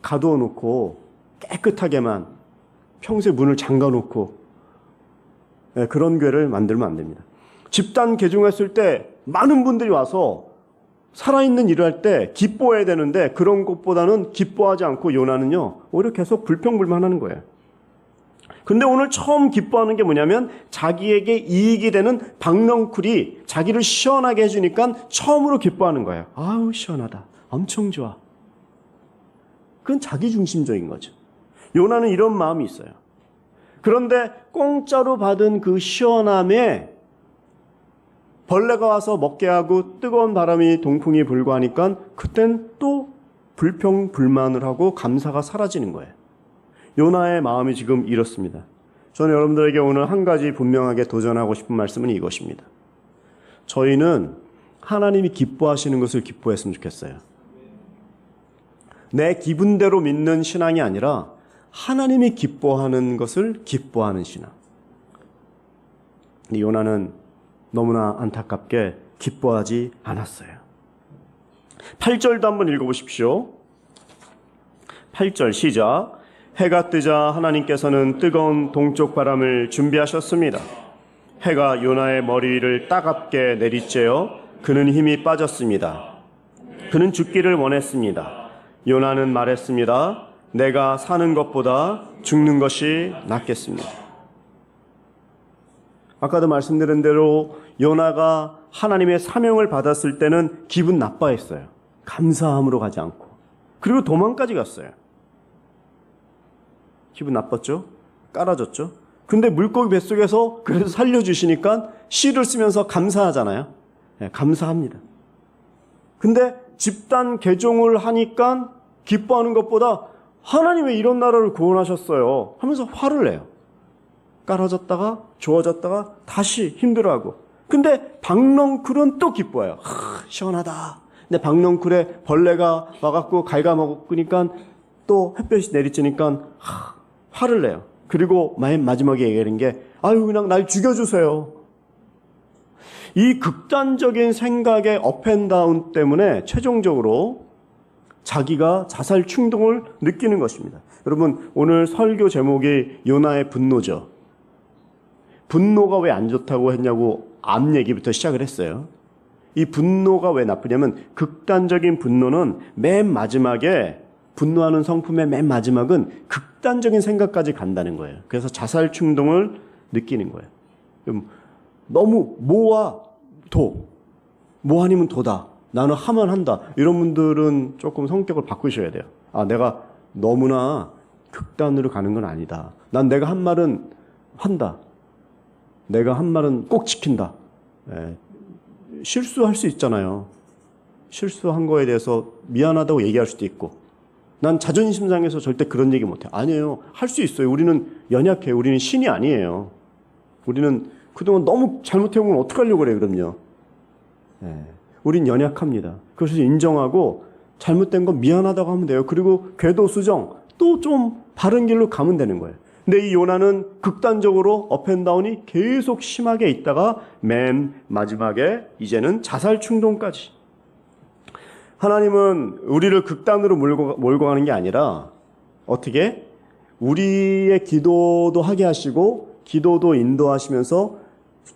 가두어 놓고 깨끗하게만 평소에 문을 잠가 놓고 그런 교회를 만들면 안 됩니다. 집단 개종했을 때 많은 분들이 와서 살아있는 일을 할 때 기뻐해야 되는데 그런 것보다는 기뻐하지 않고 요나는요 오히려 계속 불평불만하는 거예요. 근데 오늘 처음 기뻐하는 게 뭐냐면 자기에게 이익이 되는 박넝쿨이 자기를 시원하게 해주니까 처음으로 기뻐하는 거예요. 아우 시원하다. 엄청 좋아. 그건 자기중심적인 거죠. 요나는 이런 마음이 있어요. 그런데 공짜로 받은 그 시원함에 벌레가 와서 먹게 하고 뜨거운 바람이 동풍이 불고 하니까 그땐 또 불평불만을 하고 감사가 사라지는 거예요. 요나의 마음이 지금 이렇습니다. 저는 여러분들에게 오늘 한 가지 분명하게 도전하고 싶은 말씀은 이것입니다. 저희는 하나님이 기뻐하시는 것을 기뻐했으면 좋겠어요. 내 기분대로 믿는 신앙이 아니라 하나님이 기뻐하는 것을 기뻐하는 신앙. 요나는 너무나 안타깝게 기뻐하지 않았어요. 8절도 한번 읽어보십시오. 8절 시작. 해가 뜨자 하나님께서는 뜨거운 동쪽 바람을 준비하셨습니다. 해가 요나의 머리 위를 따갑게 내리쬐어 그는 힘이 빠졌습니다. 그는 죽기를 원했습니다. 요나는 말했습니다. 내가 사는 것보다 죽는 것이 낫겠습니다. 아까도 말씀드린 대로 요나가 하나님의 사명을 받았을 때는 기분 나빠했어요. 감사함으로 가지 않고. 그리고 도망까지 갔어요. 기분 나빴죠? 깔아줬죠? 근데 물고기 뱃속에서 그래서 살려주시니까 시를 쓰면서 감사하잖아요. 네, 감사합니다. 근데 집단 개종을 하니까 기뻐하는 것보다 하나님 왜 이런 나라를 구원하셨어요? 하면서 화를 내요. 깔아졌다가 좋아졌다가 다시 힘들어하고. 근데 박넝쿨은 또 기뻐해요. 시원하다. 근데 박넝쿨에 벌레가 와갖고 갉아먹으니까 또 햇볕이 내리쬐니까 화를 내요. 그리고 맨 마지막에 얘기하는 게 아유 그냥 날 죽여주세요. 이 극단적인 생각의 업앤다운 때문에 최종적으로 자기가 자살 충동을 느끼는 것입니다. 여러분 오늘 설교 제목이 요나의 분노죠. 분노가 왜 안 좋다고 했냐고 앞 얘기부터 시작을 했어요. 이 분노가 왜 나쁘냐면 극단적인 분노는 맨 마지막에 분노하는 성품의 맨 마지막은 극단적인 생각까지 간다는 거예요. 그래서 자살 충동을 느끼는 거예요. 너무 뭐와 도, 뭐 아니면 도다. 나는 하면 한다. 이런 분들은 조금 성격을 바꾸셔야 돼요. 아, 내가 너무나 극단으로 가는 건 아니다. 난 내가 한 말은 한다. 내가 한 말은 꼭 지킨다. 실수할 수 있잖아요. 실수한 거에 대해서 미안하다고 얘기할 수도 있고. 난 자존심 상해서 절대 그런 얘기 못해. 아니에요. 할 수 있어요. 우리는 연약해요. 우리는 신이 아니에요. 우리는 그동안 너무 잘못해온 건 어떡하려고 그래요, 그럼요. 우린 연약합니다. 그것을 인정하고 잘못된 건 미안하다고 하면 돼요. 그리고 궤도 수정, 또 좀 바른 길로 가면 되는 거예요. 근데 이 요나는 극단적으로 업앤다운이 계속 심하게 있다가 맨 마지막에 이제는 자살 충동까지. 하나님은 우리를 극단으로 몰고 가는 게 아니라 어떻게? 우리의 기도도 하게 하시고 기도도 인도하시면서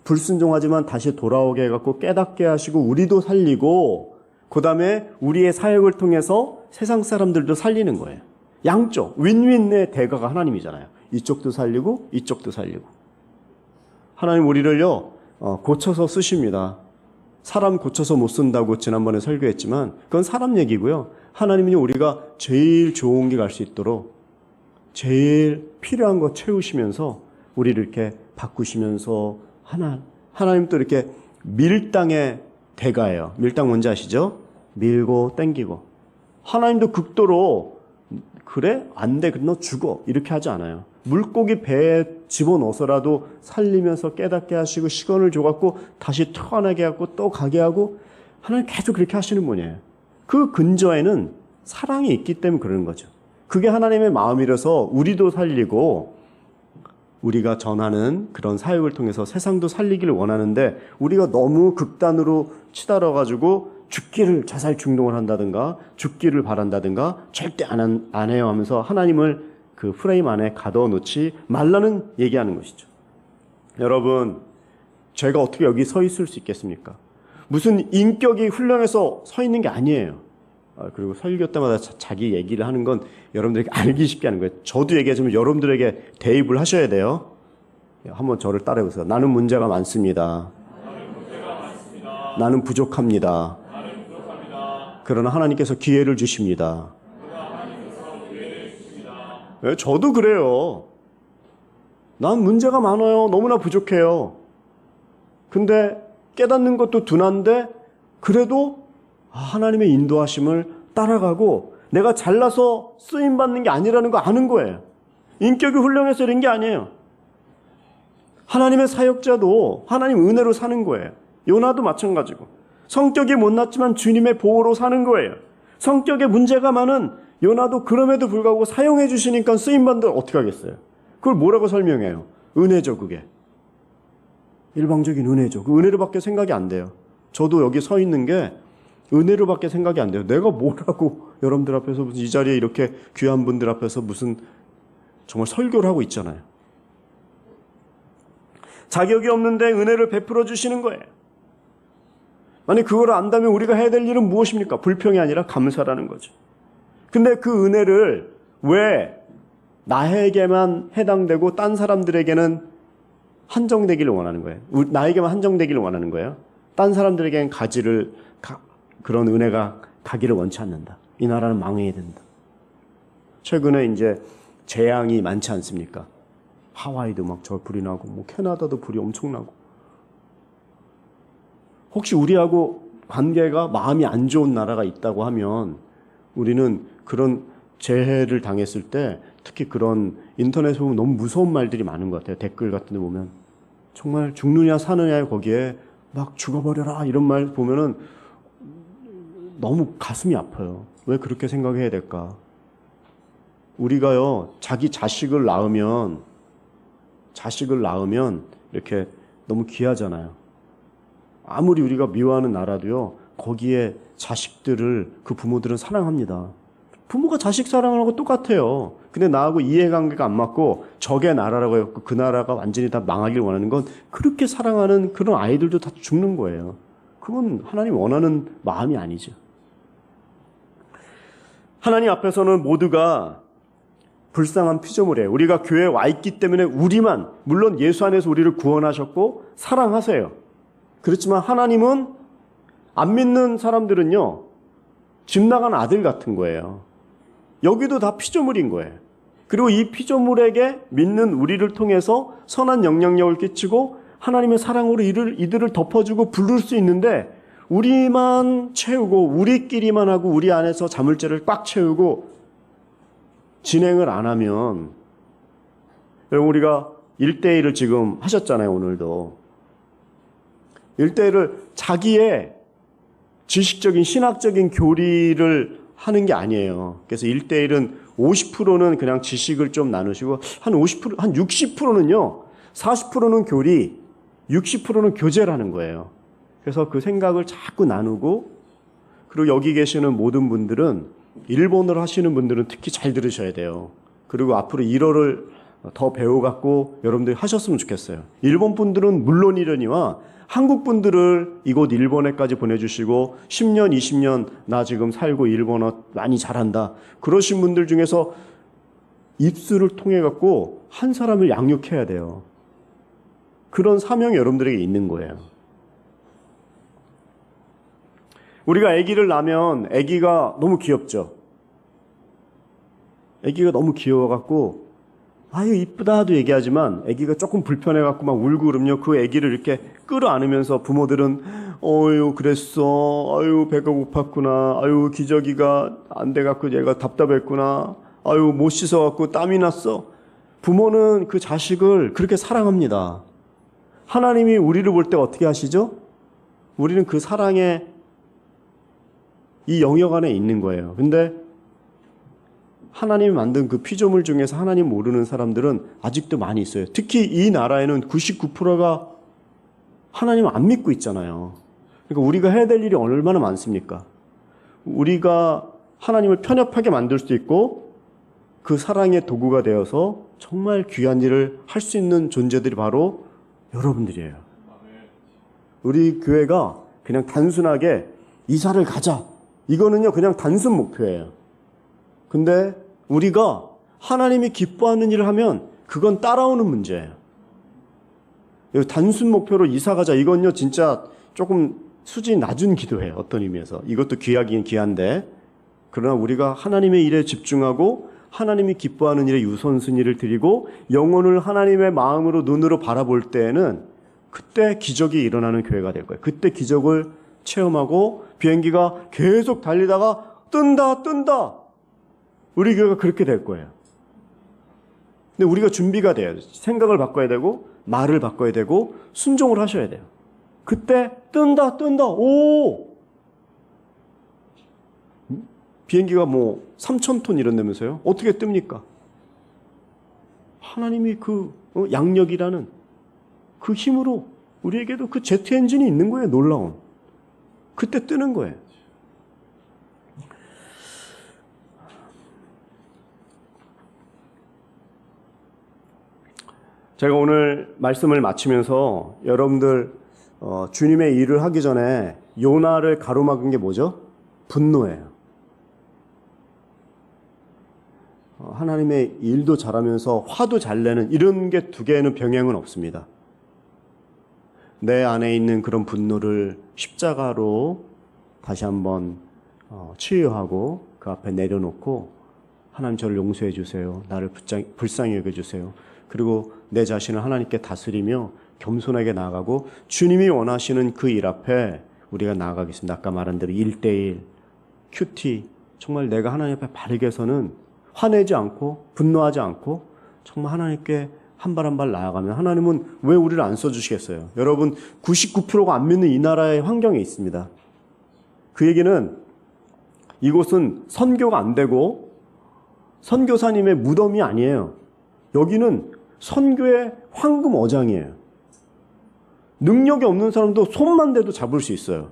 불순종하지만 다시 돌아오게 해갖고 깨닫게 하시고 우리도 살리고 그 다음에 우리의 사역을 통해서 세상 사람들도 살리는 거예요. 양쪽 윈윈의 대가가 하나님이잖아요. 이쪽도 살리고 이쪽도 살리고. 하나님 우리를요 고쳐서 쓰십니다. 사람 고쳐서 못 쓴다고 지난번에 설교했지만 그건 사람 얘기고요. 하나님은 우리가 제일 좋은 길 갈 수 있도록 제일 필요한 거 채우시면서 우리를 이렇게 바꾸시면서 하나님 또 이렇게 밀당의 대가예요. 밀당 뭔지 아시죠? 밀고 땡기고. 하나님도 극도로 그래? 안 돼. 너 죽어. 이렇게 하지 않아요. 물고기 배에 집어넣어서라도 살리면서 깨닫게 하시고 시간을 줘갖고 다시 태어나게 하고 또 가게 하고 하나님 계속 그렇게 하시는 분이에요. 그 근저에는 사랑이 있기 때문에 그러는 거죠. 그게 하나님의 마음이라서 우리도 살리고 우리가 전하는 그런 사역을 통해서 세상도 살리기를 원하는데 우리가 너무 극단으로 치달아가지고 죽기를 자살 충동을 한다든가 죽기를 바란다든가 절대 안 해요 하면서 하나님을 그 프레임 안에 가둬놓지 말라는 얘기하는 것이죠. 여러분 제가 어떻게 여기 서 있을 수 있겠습니까? 무슨 인격이 훌륭해서 서 있는 게 아니에요. 그리고 설교 때마다 자기 얘기를 하는 건 여러분들에게 알기 쉽게 하는 거예요. 저도 얘기하지만 여러분들에게 대입을 하셔야 돼요. 한번 저를 따라해보세요. 나는 문제가 많습니다. 나는 부족합니다. 그러나 하나님께서 기회를 주십니다. 네, 저도 그래요. 난 문제가 많아요. 너무나 부족해요. 근데 깨닫는 것도 둔한데 그래도 하나님의 인도하심을 따라가고 내가 잘나서 쓰임받는 게 아니라는 거 아는 거예요. 인격이 훌륭해서 이런 게 아니에요. 하나님의 사역자도 하나님 은혜로 사는 거예요. 요나도 마찬가지고. 성격이 못났지만 주님의 보호로 사는 거예요. 성격에 문제가 많은 요나도 그럼에도 불구하고 사용해 주시니까 쓰임받는데 어떻게 하겠어요? 그걸 뭐라고 설명해요? 은혜죠, 그게. 일방적인 은혜죠. 그 은혜로밖에 생각이 안 돼요. 저도 여기 서 있는 게 은혜로밖에 생각이 안 돼요. 내가 뭐라고 여러분들 앞에서 이 자리에 이렇게 귀한 분들 앞에서 무슨 정말 설교를 하고 있잖아요. 자격이 없는데 은혜를 베풀어 주시는 거예요. 만약 그걸 안다면 우리가 해야 될 일은 무엇입니까? 불평이 아니라 감사라는 거죠. 근데 그 은혜를 왜 나에게만 해당되고 딴 사람들에게는 한정되기를 원하는 거예요? 나에게만 한정되기를 원하는 거예요? 딴 사람들에게는 그런 은혜가 가기를 원치 않는다. 이 나라는 망해야 된다. 최근에 이제 재앙이 많지 않습니까? 하와이도 막 저 불이 나고 뭐 캐나다도 불이 엄청 나고. 혹시 우리하고 관계가 마음이 안 좋은 나라가 있다고 하면 우리는 그런 재해를 당했을 때 특히 그런 인터넷에 보면 너무 무서운 말들이 많은 것 같아요. 댓글 같은 데 보면 정말 죽느냐 사느냐 거기에 막 죽어버려라 이런 말 보면은 너무 가슴이 아파요. 왜 그렇게 생각해야 될까? 우리가요 자기 자식을 낳으면 이렇게 너무 귀하잖아요. 아무리 우리가 미워하는 나라도요 거기에 자식들을 그 부모들은 사랑합니다. 부모가 자식 사랑하는 거 똑같아요. 근데 나하고 이해관계가 안 맞고 적의 나라라고 해서 그 나라가 완전히 다 망하길 원하는 건 그렇게 사랑하는 그런 아이들도 다 죽는 거예요. 그건 하나님 원하는 마음이 아니죠. 하나님 앞에서는 모두가 불쌍한 피조물이에요. 우리가 교회에 와 있기 때문에 우리만, 물론 예수 안에서 우리를 구원하셨고 사랑하세요. 그렇지만 하나님은 안 믿는 사람들은요 집 나간 아들 같은 거예요. 여기도 다 피조물인 거예요. 그리고 이 피조물에게 믿는 우리를 통해서 선한 영향력을 끼치고 하나님의 사랑으로 이들을 덮어주고 부를 수 있는데 우리만 채우고 우리끼리만 하고 우리 안에서 자물쇠를 꽉 채우고 진행을 안 하면, 여러분 우리가 1대1을 지금 하셨잖아요. 오늘도 1대1을 자기의 지식적인 신학적인 교리를 하는 게 아니에요. 그래서 1대1은 50%는 그냥 지식을 좀 나누시고 한 60%는요 40%는 교리, 60%는 교제라는 거예요. 그래서 그 생각을 자꾸 나누고, 그리고 여기 계시는 모든 분들은 일본어를 하시는 분들은 특히 잘 들으셔야 돼요. 그리고 앞으로 일어를 더 배워갖고 여러분들이 하셨으면 좋겠어요. 일본 분들은 물론이려니와 한국 분들을 이곳 일본에까지 보내주시고 10년, 20년 나 지금 살고 일본어 많이 잘한다. 그러신 분들 중에서 입술을 통해갖고 한 사람을 양육해야 돼요. 그런 사명이 여러분들에게 있는 거예요. 우리가 아기를 낳으면 아기가 너무 귀엽죠. 아기가 너무 귀여워갖고 아유 이쁘다도 얘기하지만 아기가 조금 불편해갖고 막 울고 그러면요 그 아기를 이렇게 끌어안으면서 부모들은 어유 그랬어, 아유 배가 고팠구나, 아유 기저귀가 안 돼갖고 얘가 답답했구나, 아유 못 씻어갖고 땀이 났어. 부모는 그 자식을 그렇게 사랑합니다. 하나님이 우리를 볼 때 어떻게 하시죠? 우리는 그 사랑에 이 영역 안에 있는 거예요. 근데 하나님이 만든 그 피조물 중에서 하나님 모르는 사람들은 아직도 많이 있어요. 특히 이 나라에는 99%가 하나님을 안 믿고 있잖아요. 그러니까 우리가 해야 될 일이 얼마나 많습니까? 우리가 하나님을 편협하게 만들 수 있고 그 사랑의 도구가 되어서 정말 귀한 일을 할 수 있는 존재들이 바로 여러분들이에요. 우리 교회가 그냥 단순하게 이사를 가자. 이거는요, 그냥 단순 목표예요. 근데 우리가 하나님이 기뻐하는 일을 하면 그건 따라오는 문제예요. 단순 목표로 이사 가자. 이건요, 진짜 조금 수준이 낮은 기도예요. 어떤 의미에서. 이것도 귀하긴 귀한데, 그러나 우리가 하나님의 일에 집중하고 하나님이 기뻐하는 일에 우선순위를 드리고 영혼을 하나님의 마음으로 눈으로 바라볼 때에는 그때 기적이 일어나는 교회가 될 거예요. 그때 기적을 체험하고 비행기가 계속 달리다가 뜬다. 우리 교회가 그렇게 될 거예요. 근데 우리가 준비가 돼야 돼요. 생각을 바꿔야 되고 말을 바꿔야 되고 순종을 하셔야 돼요. 그때 뜬다. 오! 비행기가 뭐 3,000톤 이런다면서요? 어떻게 뜹니까? 하나님이 그 양력이라는 그 힘으로 우리에게도 그 제트 엔진이 있는 거예요. 놀라운. 그때 뜨는 거예요. 제가 오늘 말씀을 마치면서 여러분들 주님의 일을 하기 전에 요나를 가로막은 게 뭐죠? 분노예요. 하나님의 일도 잘하면서 화도 잘 내는 이런 게 두 개에는 병행은 없습니다. 내 안에 있는 그런 분노를 십자가로 다시 한번 치유하고 그 앞에 내려놓고 하나님 저를 용서해 주세요. 나를 불쌍히 여겨주세요. 그리고 내 자신을 하나님께 다스리며 겸손하게 나아가고 주님이 원하시는 그 일 앞에 우리가 나아가겠습니다. 아까 말한 대로 1:1 큐티 정말 내가 하나님 앞에 바르게 서는 화내지 않고 분노하지 않고 정말 하나님께 한 발 한 발 나아가면 하나님은 왜 우리를 안 써주시겠어요? 여러분 99%가 안 믿는 이 나라의 환경에 있습니다. 그 얘기는 이곳은 선교가 안 되고 선교사님의 무덤이 아니에요. 여기는 선교의 황금 어장이에요. 능력이 없는 사람도 손만 대도 잡을 수 있어요.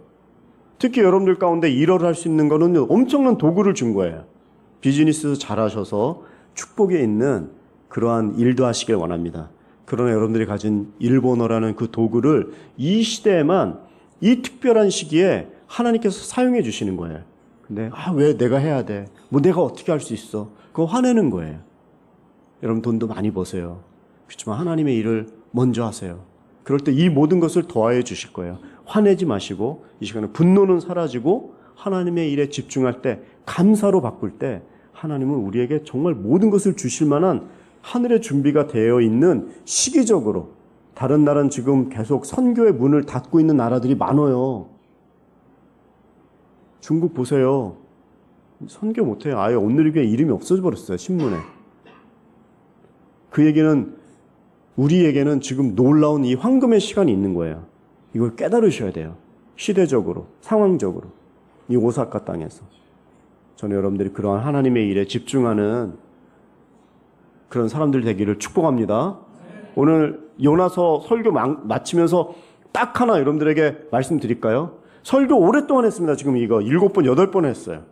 특히 여러분들 가운데 일을 할 수 있는 거는 엄청난 도구를 준 거예요. 비즈니스 잘하셔서 축복에 있는 그러한 일도 하시길 원합니다. 그러나 여러분들이 가진 일본어라는 그 도구를 이 시대에만 이 특별한 시기에 하나님께서 사용해 주시는 거예요. 근데 왜 내가 해야 돼? 뭐 내가 어떻게 할 수 있어? 그거 화내는 거예요. 여러분 돈도 많이 버세요. 그렇지만 하나님의 일을 먼저 하세요. 그럴 때 이 모든 것을 더하여 주실 거예요. 화내지 마시고 이 시간에 분노는 사라지고 하나님의 일에 집중할 때 감사로 바꿀 때 하나님은 우리에게 정말 모든 것을 주실 만한 하늘의 준비가 되어 있는 시기적으로 다른 나라는 지금 계속 선교의 문을 닫고 있는 나라들이 많아요. 중국 보세요. 선교 못해요. 아예 오늘교회 이름이 없어져 버렸어요. 신문에. 그 얘기는 우리에게는 지금 놀라운 이 황금의 시간이 있는 거예요. 이걸 깨달으셔야 돼요. 시대적으로, 상황적으로. 이 오사카 땅에서. 저는 여러분들이 그러한 하나님의 일에 집중하는 그런 사람들 되기를 축복합니다. 오늘 요나서 설교 마치면서 딱 하나 여러분들에게 말씀드릴까요? 설교 오랫동안 했습니다. 지금 이거 7번, 8번 했어요.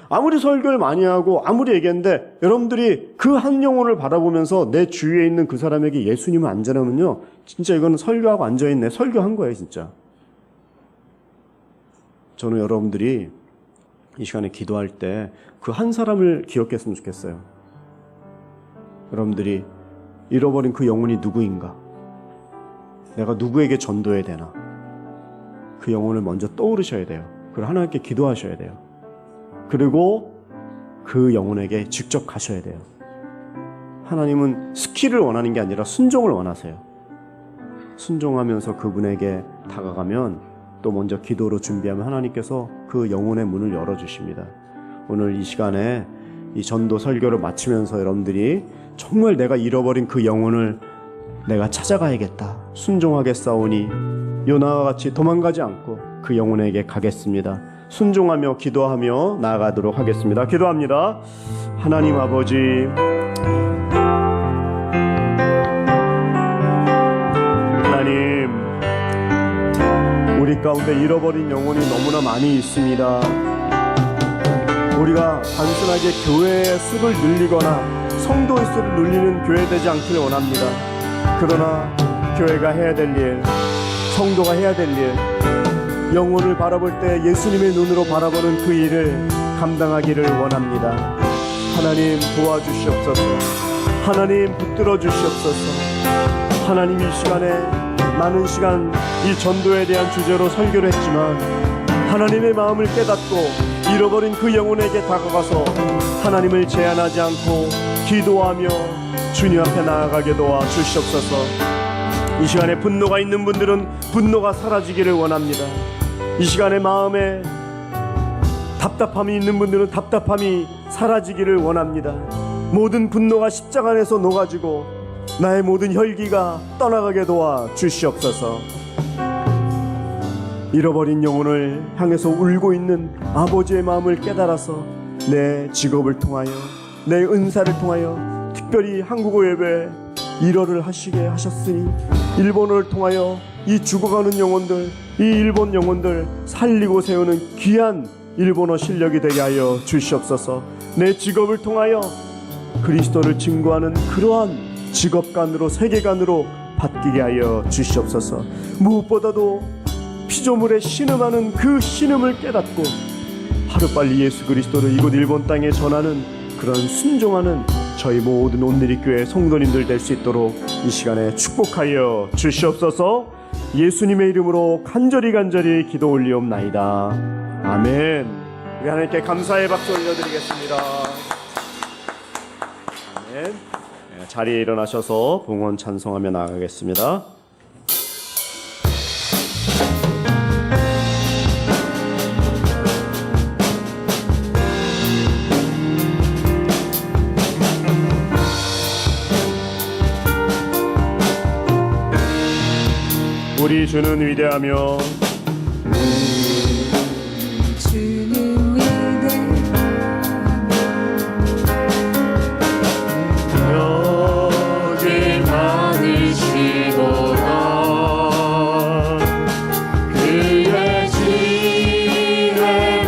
아무리 설교를 많이 하고 아무리 얘기했는데 여러분들이 그 한 영혼을 바라보면서 내 주위에 있는 그 사람에게 예수님을 안 전하면요, 진짜 이거는 설교하고 앉아있네. 설교한 거예요, 진짜. 저는 여러분들이 이 시간에 기도할 때 그 한 사람을 기억했으면 좋겠어요. 여러분들이 잃어버린 그 영혼이 누구인가? 내가 누구에게 전도해야 되나? 그 영혼을 먼저 떠오르셔야 돼요. 그리고 하나님께 기도하셔야 돼요. 그리고 그 영혼에게 직접 가셔야 돼요. 하나님은 스킬을 원하는 게 아니라 순종을 원하세요. 순종하면서 그분에게 다가가면 또 먼저 기도로 준비하면 하나님께서 그 영혼의 문을 열어주십니다. 오늘 이 시간에 이 전도 설교를 마치면서 여러분들이 정말 내가 잃어버린 그 영혼을 내가 찾아가야겠다. 순종하겠사오니 요나와 같이 도망가지 않고 그 영혼에게 가겠습니다. 순종하며 기도하며 나아가도록 하겠습니다. 기도합니다. 하나님 아버지, 하나님, 우리 가운데 잃어버린 영혼이 너무나 많이 있습니다. 우리가 단순하게 교회의 수를 늘리거나 성도의 수를 늘리는 교회 되지 않기를 원합니다. 그러나 교회가 해야 될 일, 성도가 해야 될 일, 영혼을 바라볼 때 예수님의 눈으로 바라보는 그 일을 감당하기를 원합니다. 하나님 도와주시옵소서. 하나님 붙들어 주시옵소서. 하나님 이 시간에 많은 시간 이 전도에 대한 주제로 설교를 했지만 하나님의 마음을 깨닫고 잃어버린 그 영혼에게 다가가서 하나님을 제한하지 않고 기도하며 주님 앞에 나아가게 도와 주시옵소서. 이 시간에 분노가 있는 분들은 분노가 사라지기를 원합니다. 이 시간에 마음에 답답함이 있는 분들은 답답함이 사라지기를 원합니다. 모든 분노가 십자가 안에서 녹아지고 나의 모든 혈기가 떠나가게 도와 주시옵소서. 잃어버린 영혼을 향해서 울고 있는 아버지의 마음을 깨달아서 내 직업을 통하여 내 은사를 통하여 특별히 한국어 예배 1월을 하시게 하셨으니 일본어를 통하여 이 죽어가는 영혼들, 이 일본 영혼들 살리고 세우는 귀한 일본어 실력이 되게 하여 주시옵소서. 내 직업을 통하여 그리스도를 증거하는 그러한 직업관으로 세계관으로 바뀌게 하여 주시옵소서. 무엇보다도 피조물에 신음하는 그 신음을 깨닫고 하루빨리 예수 그리스도를 이곳 일본 땅에 전하는 그런 순종하는 저희 모든 온누리교회 성도님들 될 수 있도록 이 시간에 축복하여 주시옵소서. 예수님의 이름으로 간절히 기도 올리옵나이다. 아멘. 우리 하나님께 감사의 박수 올려드리겠습니다. 아멘. 자리에 일어나셔서 봉헌 찬송하며 나아가겠습니다. 우리 주는 위대하며 주는 여기 많으시도다. 그의 지혜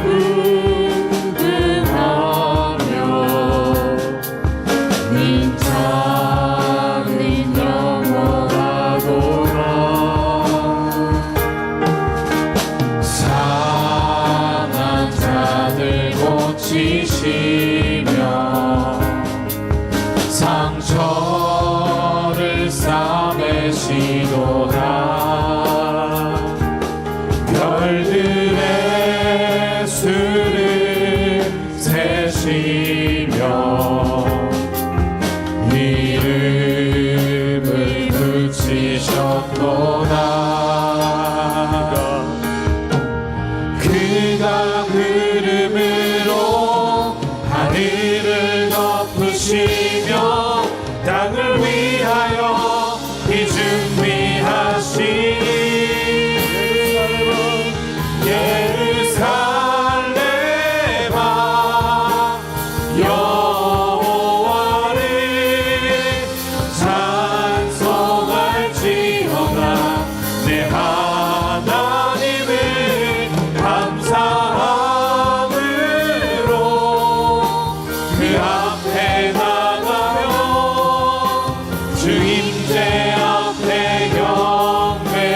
궁금하며 작은 영원하도다. 상한 자들 고치시며 상처를 싸매시도다. 별들의 수를 세시며 이름을 붙이셨도다. 그가 구름으로 하늘을 덮으시며 땅을 위하여 비 준비하시니 예루살렘아 여호와를 찬송할지어다. 내 하나님을 감사함으로 그 앞에 나가며 주 임재 앞에 경배해.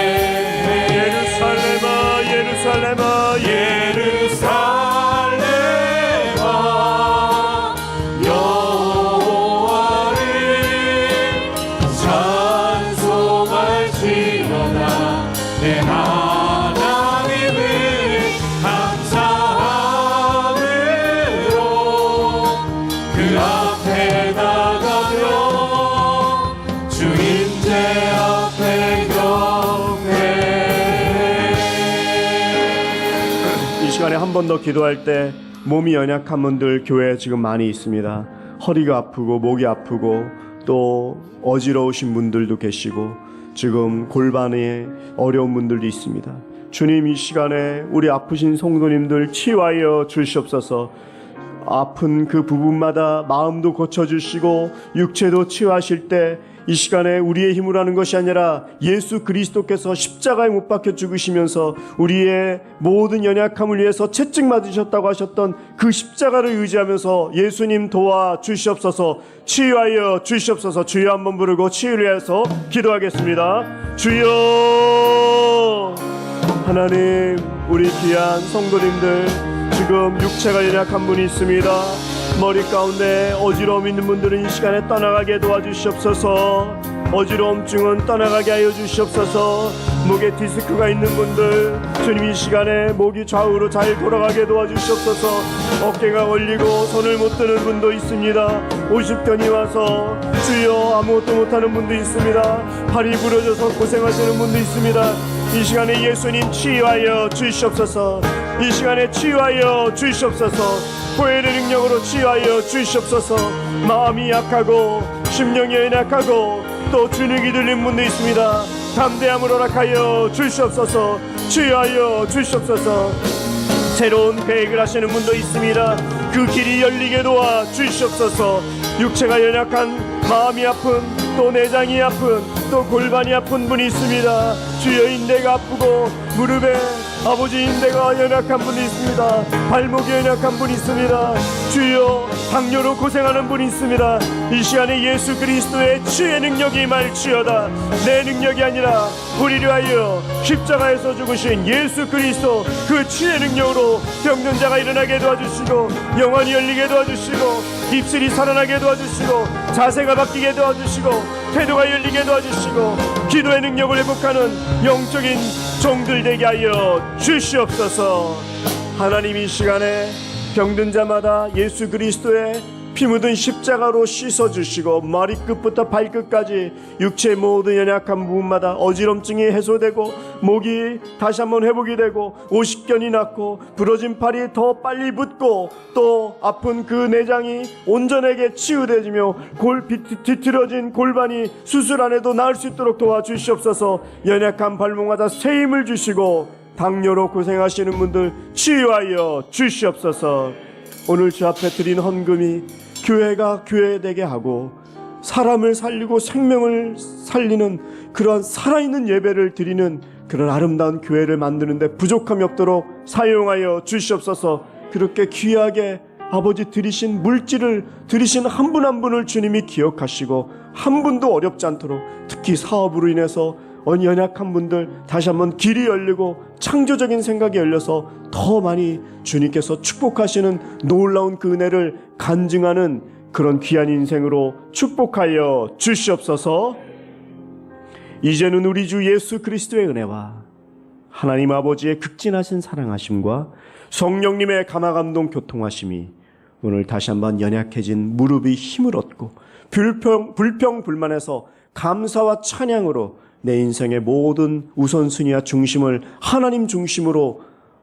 예루살렘아 여호와를 찬송할지어다. 내 하나님을 감사함으로 그 앞에 나가며 주 임재 앞에 경배해. 이 시간에 한 번 더 기도할 때 몸이 연약한 분들 교회에 지금 많이 있습니다. 허리가 아프고 목이 아프고 또 어지러우신 분들도 계시고 지금 골반에 어려운 분들도 있습니다. 주님 이 시간에 우리 아프신 성도님들 치유하여 주시옵소서. 아픈 그 부분마다 마음도 고쳐주시고 육체도 치유하실 때 이 시간에 우리의 힘으로 하는 것이 아니라 예수 그리스도께서 십자가에 못 박혀 죽으시면서 우리의 모든 연약함을 위해서 채찍 맞으셨다고 하셨던 그 십자가를 의지하면서 예수님 도와주시옵소서, 치유하여 주시옵소서. 주여 한번 부르고 치유를 위해서 기도하겠습니다. 주여, 하나님, 우리 귀한 성도님들, 지금 육체가 연약한 분이 있습니다. 머리 가운데 어지러움 있는 분들은 이 시간에 떠나가게 도와주시옵소서. 어지러움증은 떠나가게 하여 주시옵소서. 목에 디스크가 있는 분들, 주님 이 시간에 목이 좌우로 잘 돌아가게 도와주시옵소서. 어깨가 걸리고 손을 못 드는 분도 있습니다. 50견이 와서 주여 아무것도 못하는 분도 있습니다. 팔이 부러져서 고생하시는 분도 있습니다. 이 시간에 예수님 치유하여 주시옵소서. 이 시간에 치유하여 주시옵소서. 보혈의 능력으로 치유하여 주시옵소서. 마음이 약하고 심령이 연약하고 또 주눅이 들린 분도 있습니다. 담대함을 허락하여 주시옵소서. 치유하여 주시옵소서. 새로운 계획을 하시는 분도 있습니다. 그 길이 열리게 도와 주시옵소서. 육체가 연약한, 마음이 아픈, 또 내장이 아픈, 또 골반이 아픈 분이 있습니다. 주여, 인대가 아프고 무릎에 아버지 인대가 연약한 분이 있습니다. 발목이 연약한 분이 있습니다. 주여, 당뇨로 고생하는 분이 있습니다. 이 시간에 예수 그리스도의 치유의 능력이 임할지어다. 내 능력이 아니라 우리를 위하여 십자가에서 죽으신 예수 그리스도 그 치유의 능력으로 병든 자가 일어나게 도와주시고, 영혼이 열리게 도와주시고, 입술이 살아나게 도와주시고, 자세가 바뀌게 도와주시고, 태도가 열리게 도와주시고, 기도의 능력을 회복하는 영적인 종들 되게 하여 주시옵소서. 하나님, 이 시간에 병든 자마다 예수 그리스도의 피 묻은 십자가로 씻어주시고, 머리끝부터 발끝까지 육체의 모든 연약한 부분마다 어지럼증이 해소되고, 목이 다시 한번 회복이 되고, 오십견이 낫고, 부러진 팔이 더 빨리 붓고, 또 아픈 그 내장이 온전하게 치유되지며, 뒤틀어진 골반이 수술 안 해도 나을 수 있도록 도와주시옵소서. 연약한 발목마다 새 힘을 주시고, 당뇨로 고생하시는 분들 치유하여 주시옵소서. 오늘 주 앞에 드린 헌금이 교회가 교회되게 하고 사람을 살리고 생명을 살리는 그런 살아있는 예배를 드리는 그런 아름다운 교회를 만드는데 부족함이 없도록 사용하여 주시옵소서. 그렇게 귀하게 아버지 들이신 물질을 들이신 한 분 한 분을 주님이 기억하시고 한 분도 어렵지 않도록, 특히 사업으로 인해서 연약한 분들 다시 한번 길이 열리고 창조적인 생각이 열려서 더 많이 주님께서 축복하시는 놀라운 그 은혜를 간증하는 그런 귀한 인생으로 축복하여 주시옵소서. 이제는 우리 주 예수 그리스도의 은혜와 하나님 아버지의 극진하신 사랑하심과 성령님의 감화감동 교통하심이 오늘 다시 한번 연약해진 무릎이 힘을 얻고 불평불만해서 감사와 찬양으로 내 인생의 모든 우선순위와 중심을 하나님 중심으로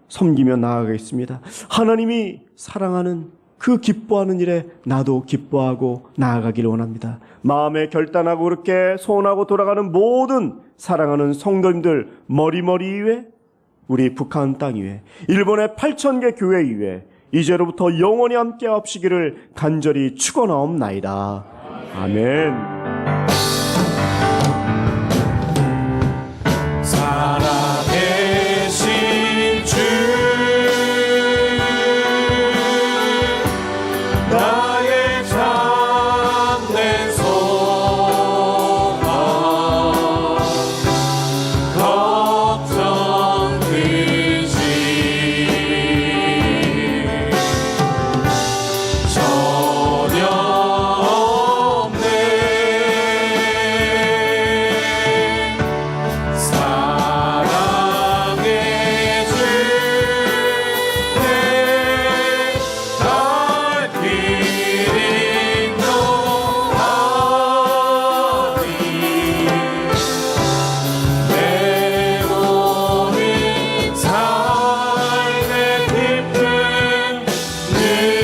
섬기며 나아가겠습니다. 하나님이 사랑하는 그 기뻐하는 일에 나도 기뻐하고 나아가기를 원합니다. 마음에 결단하고 그렇게 소원하고 돌아가는 모든 사랑하는 성도님들, 머리머리 이외, 우리 북한 땅 이외, 일본의 8,000개 교회 이외, 이제로부터 영원히 함께 합시기를 간절히 축원하옵나이다. 아멘.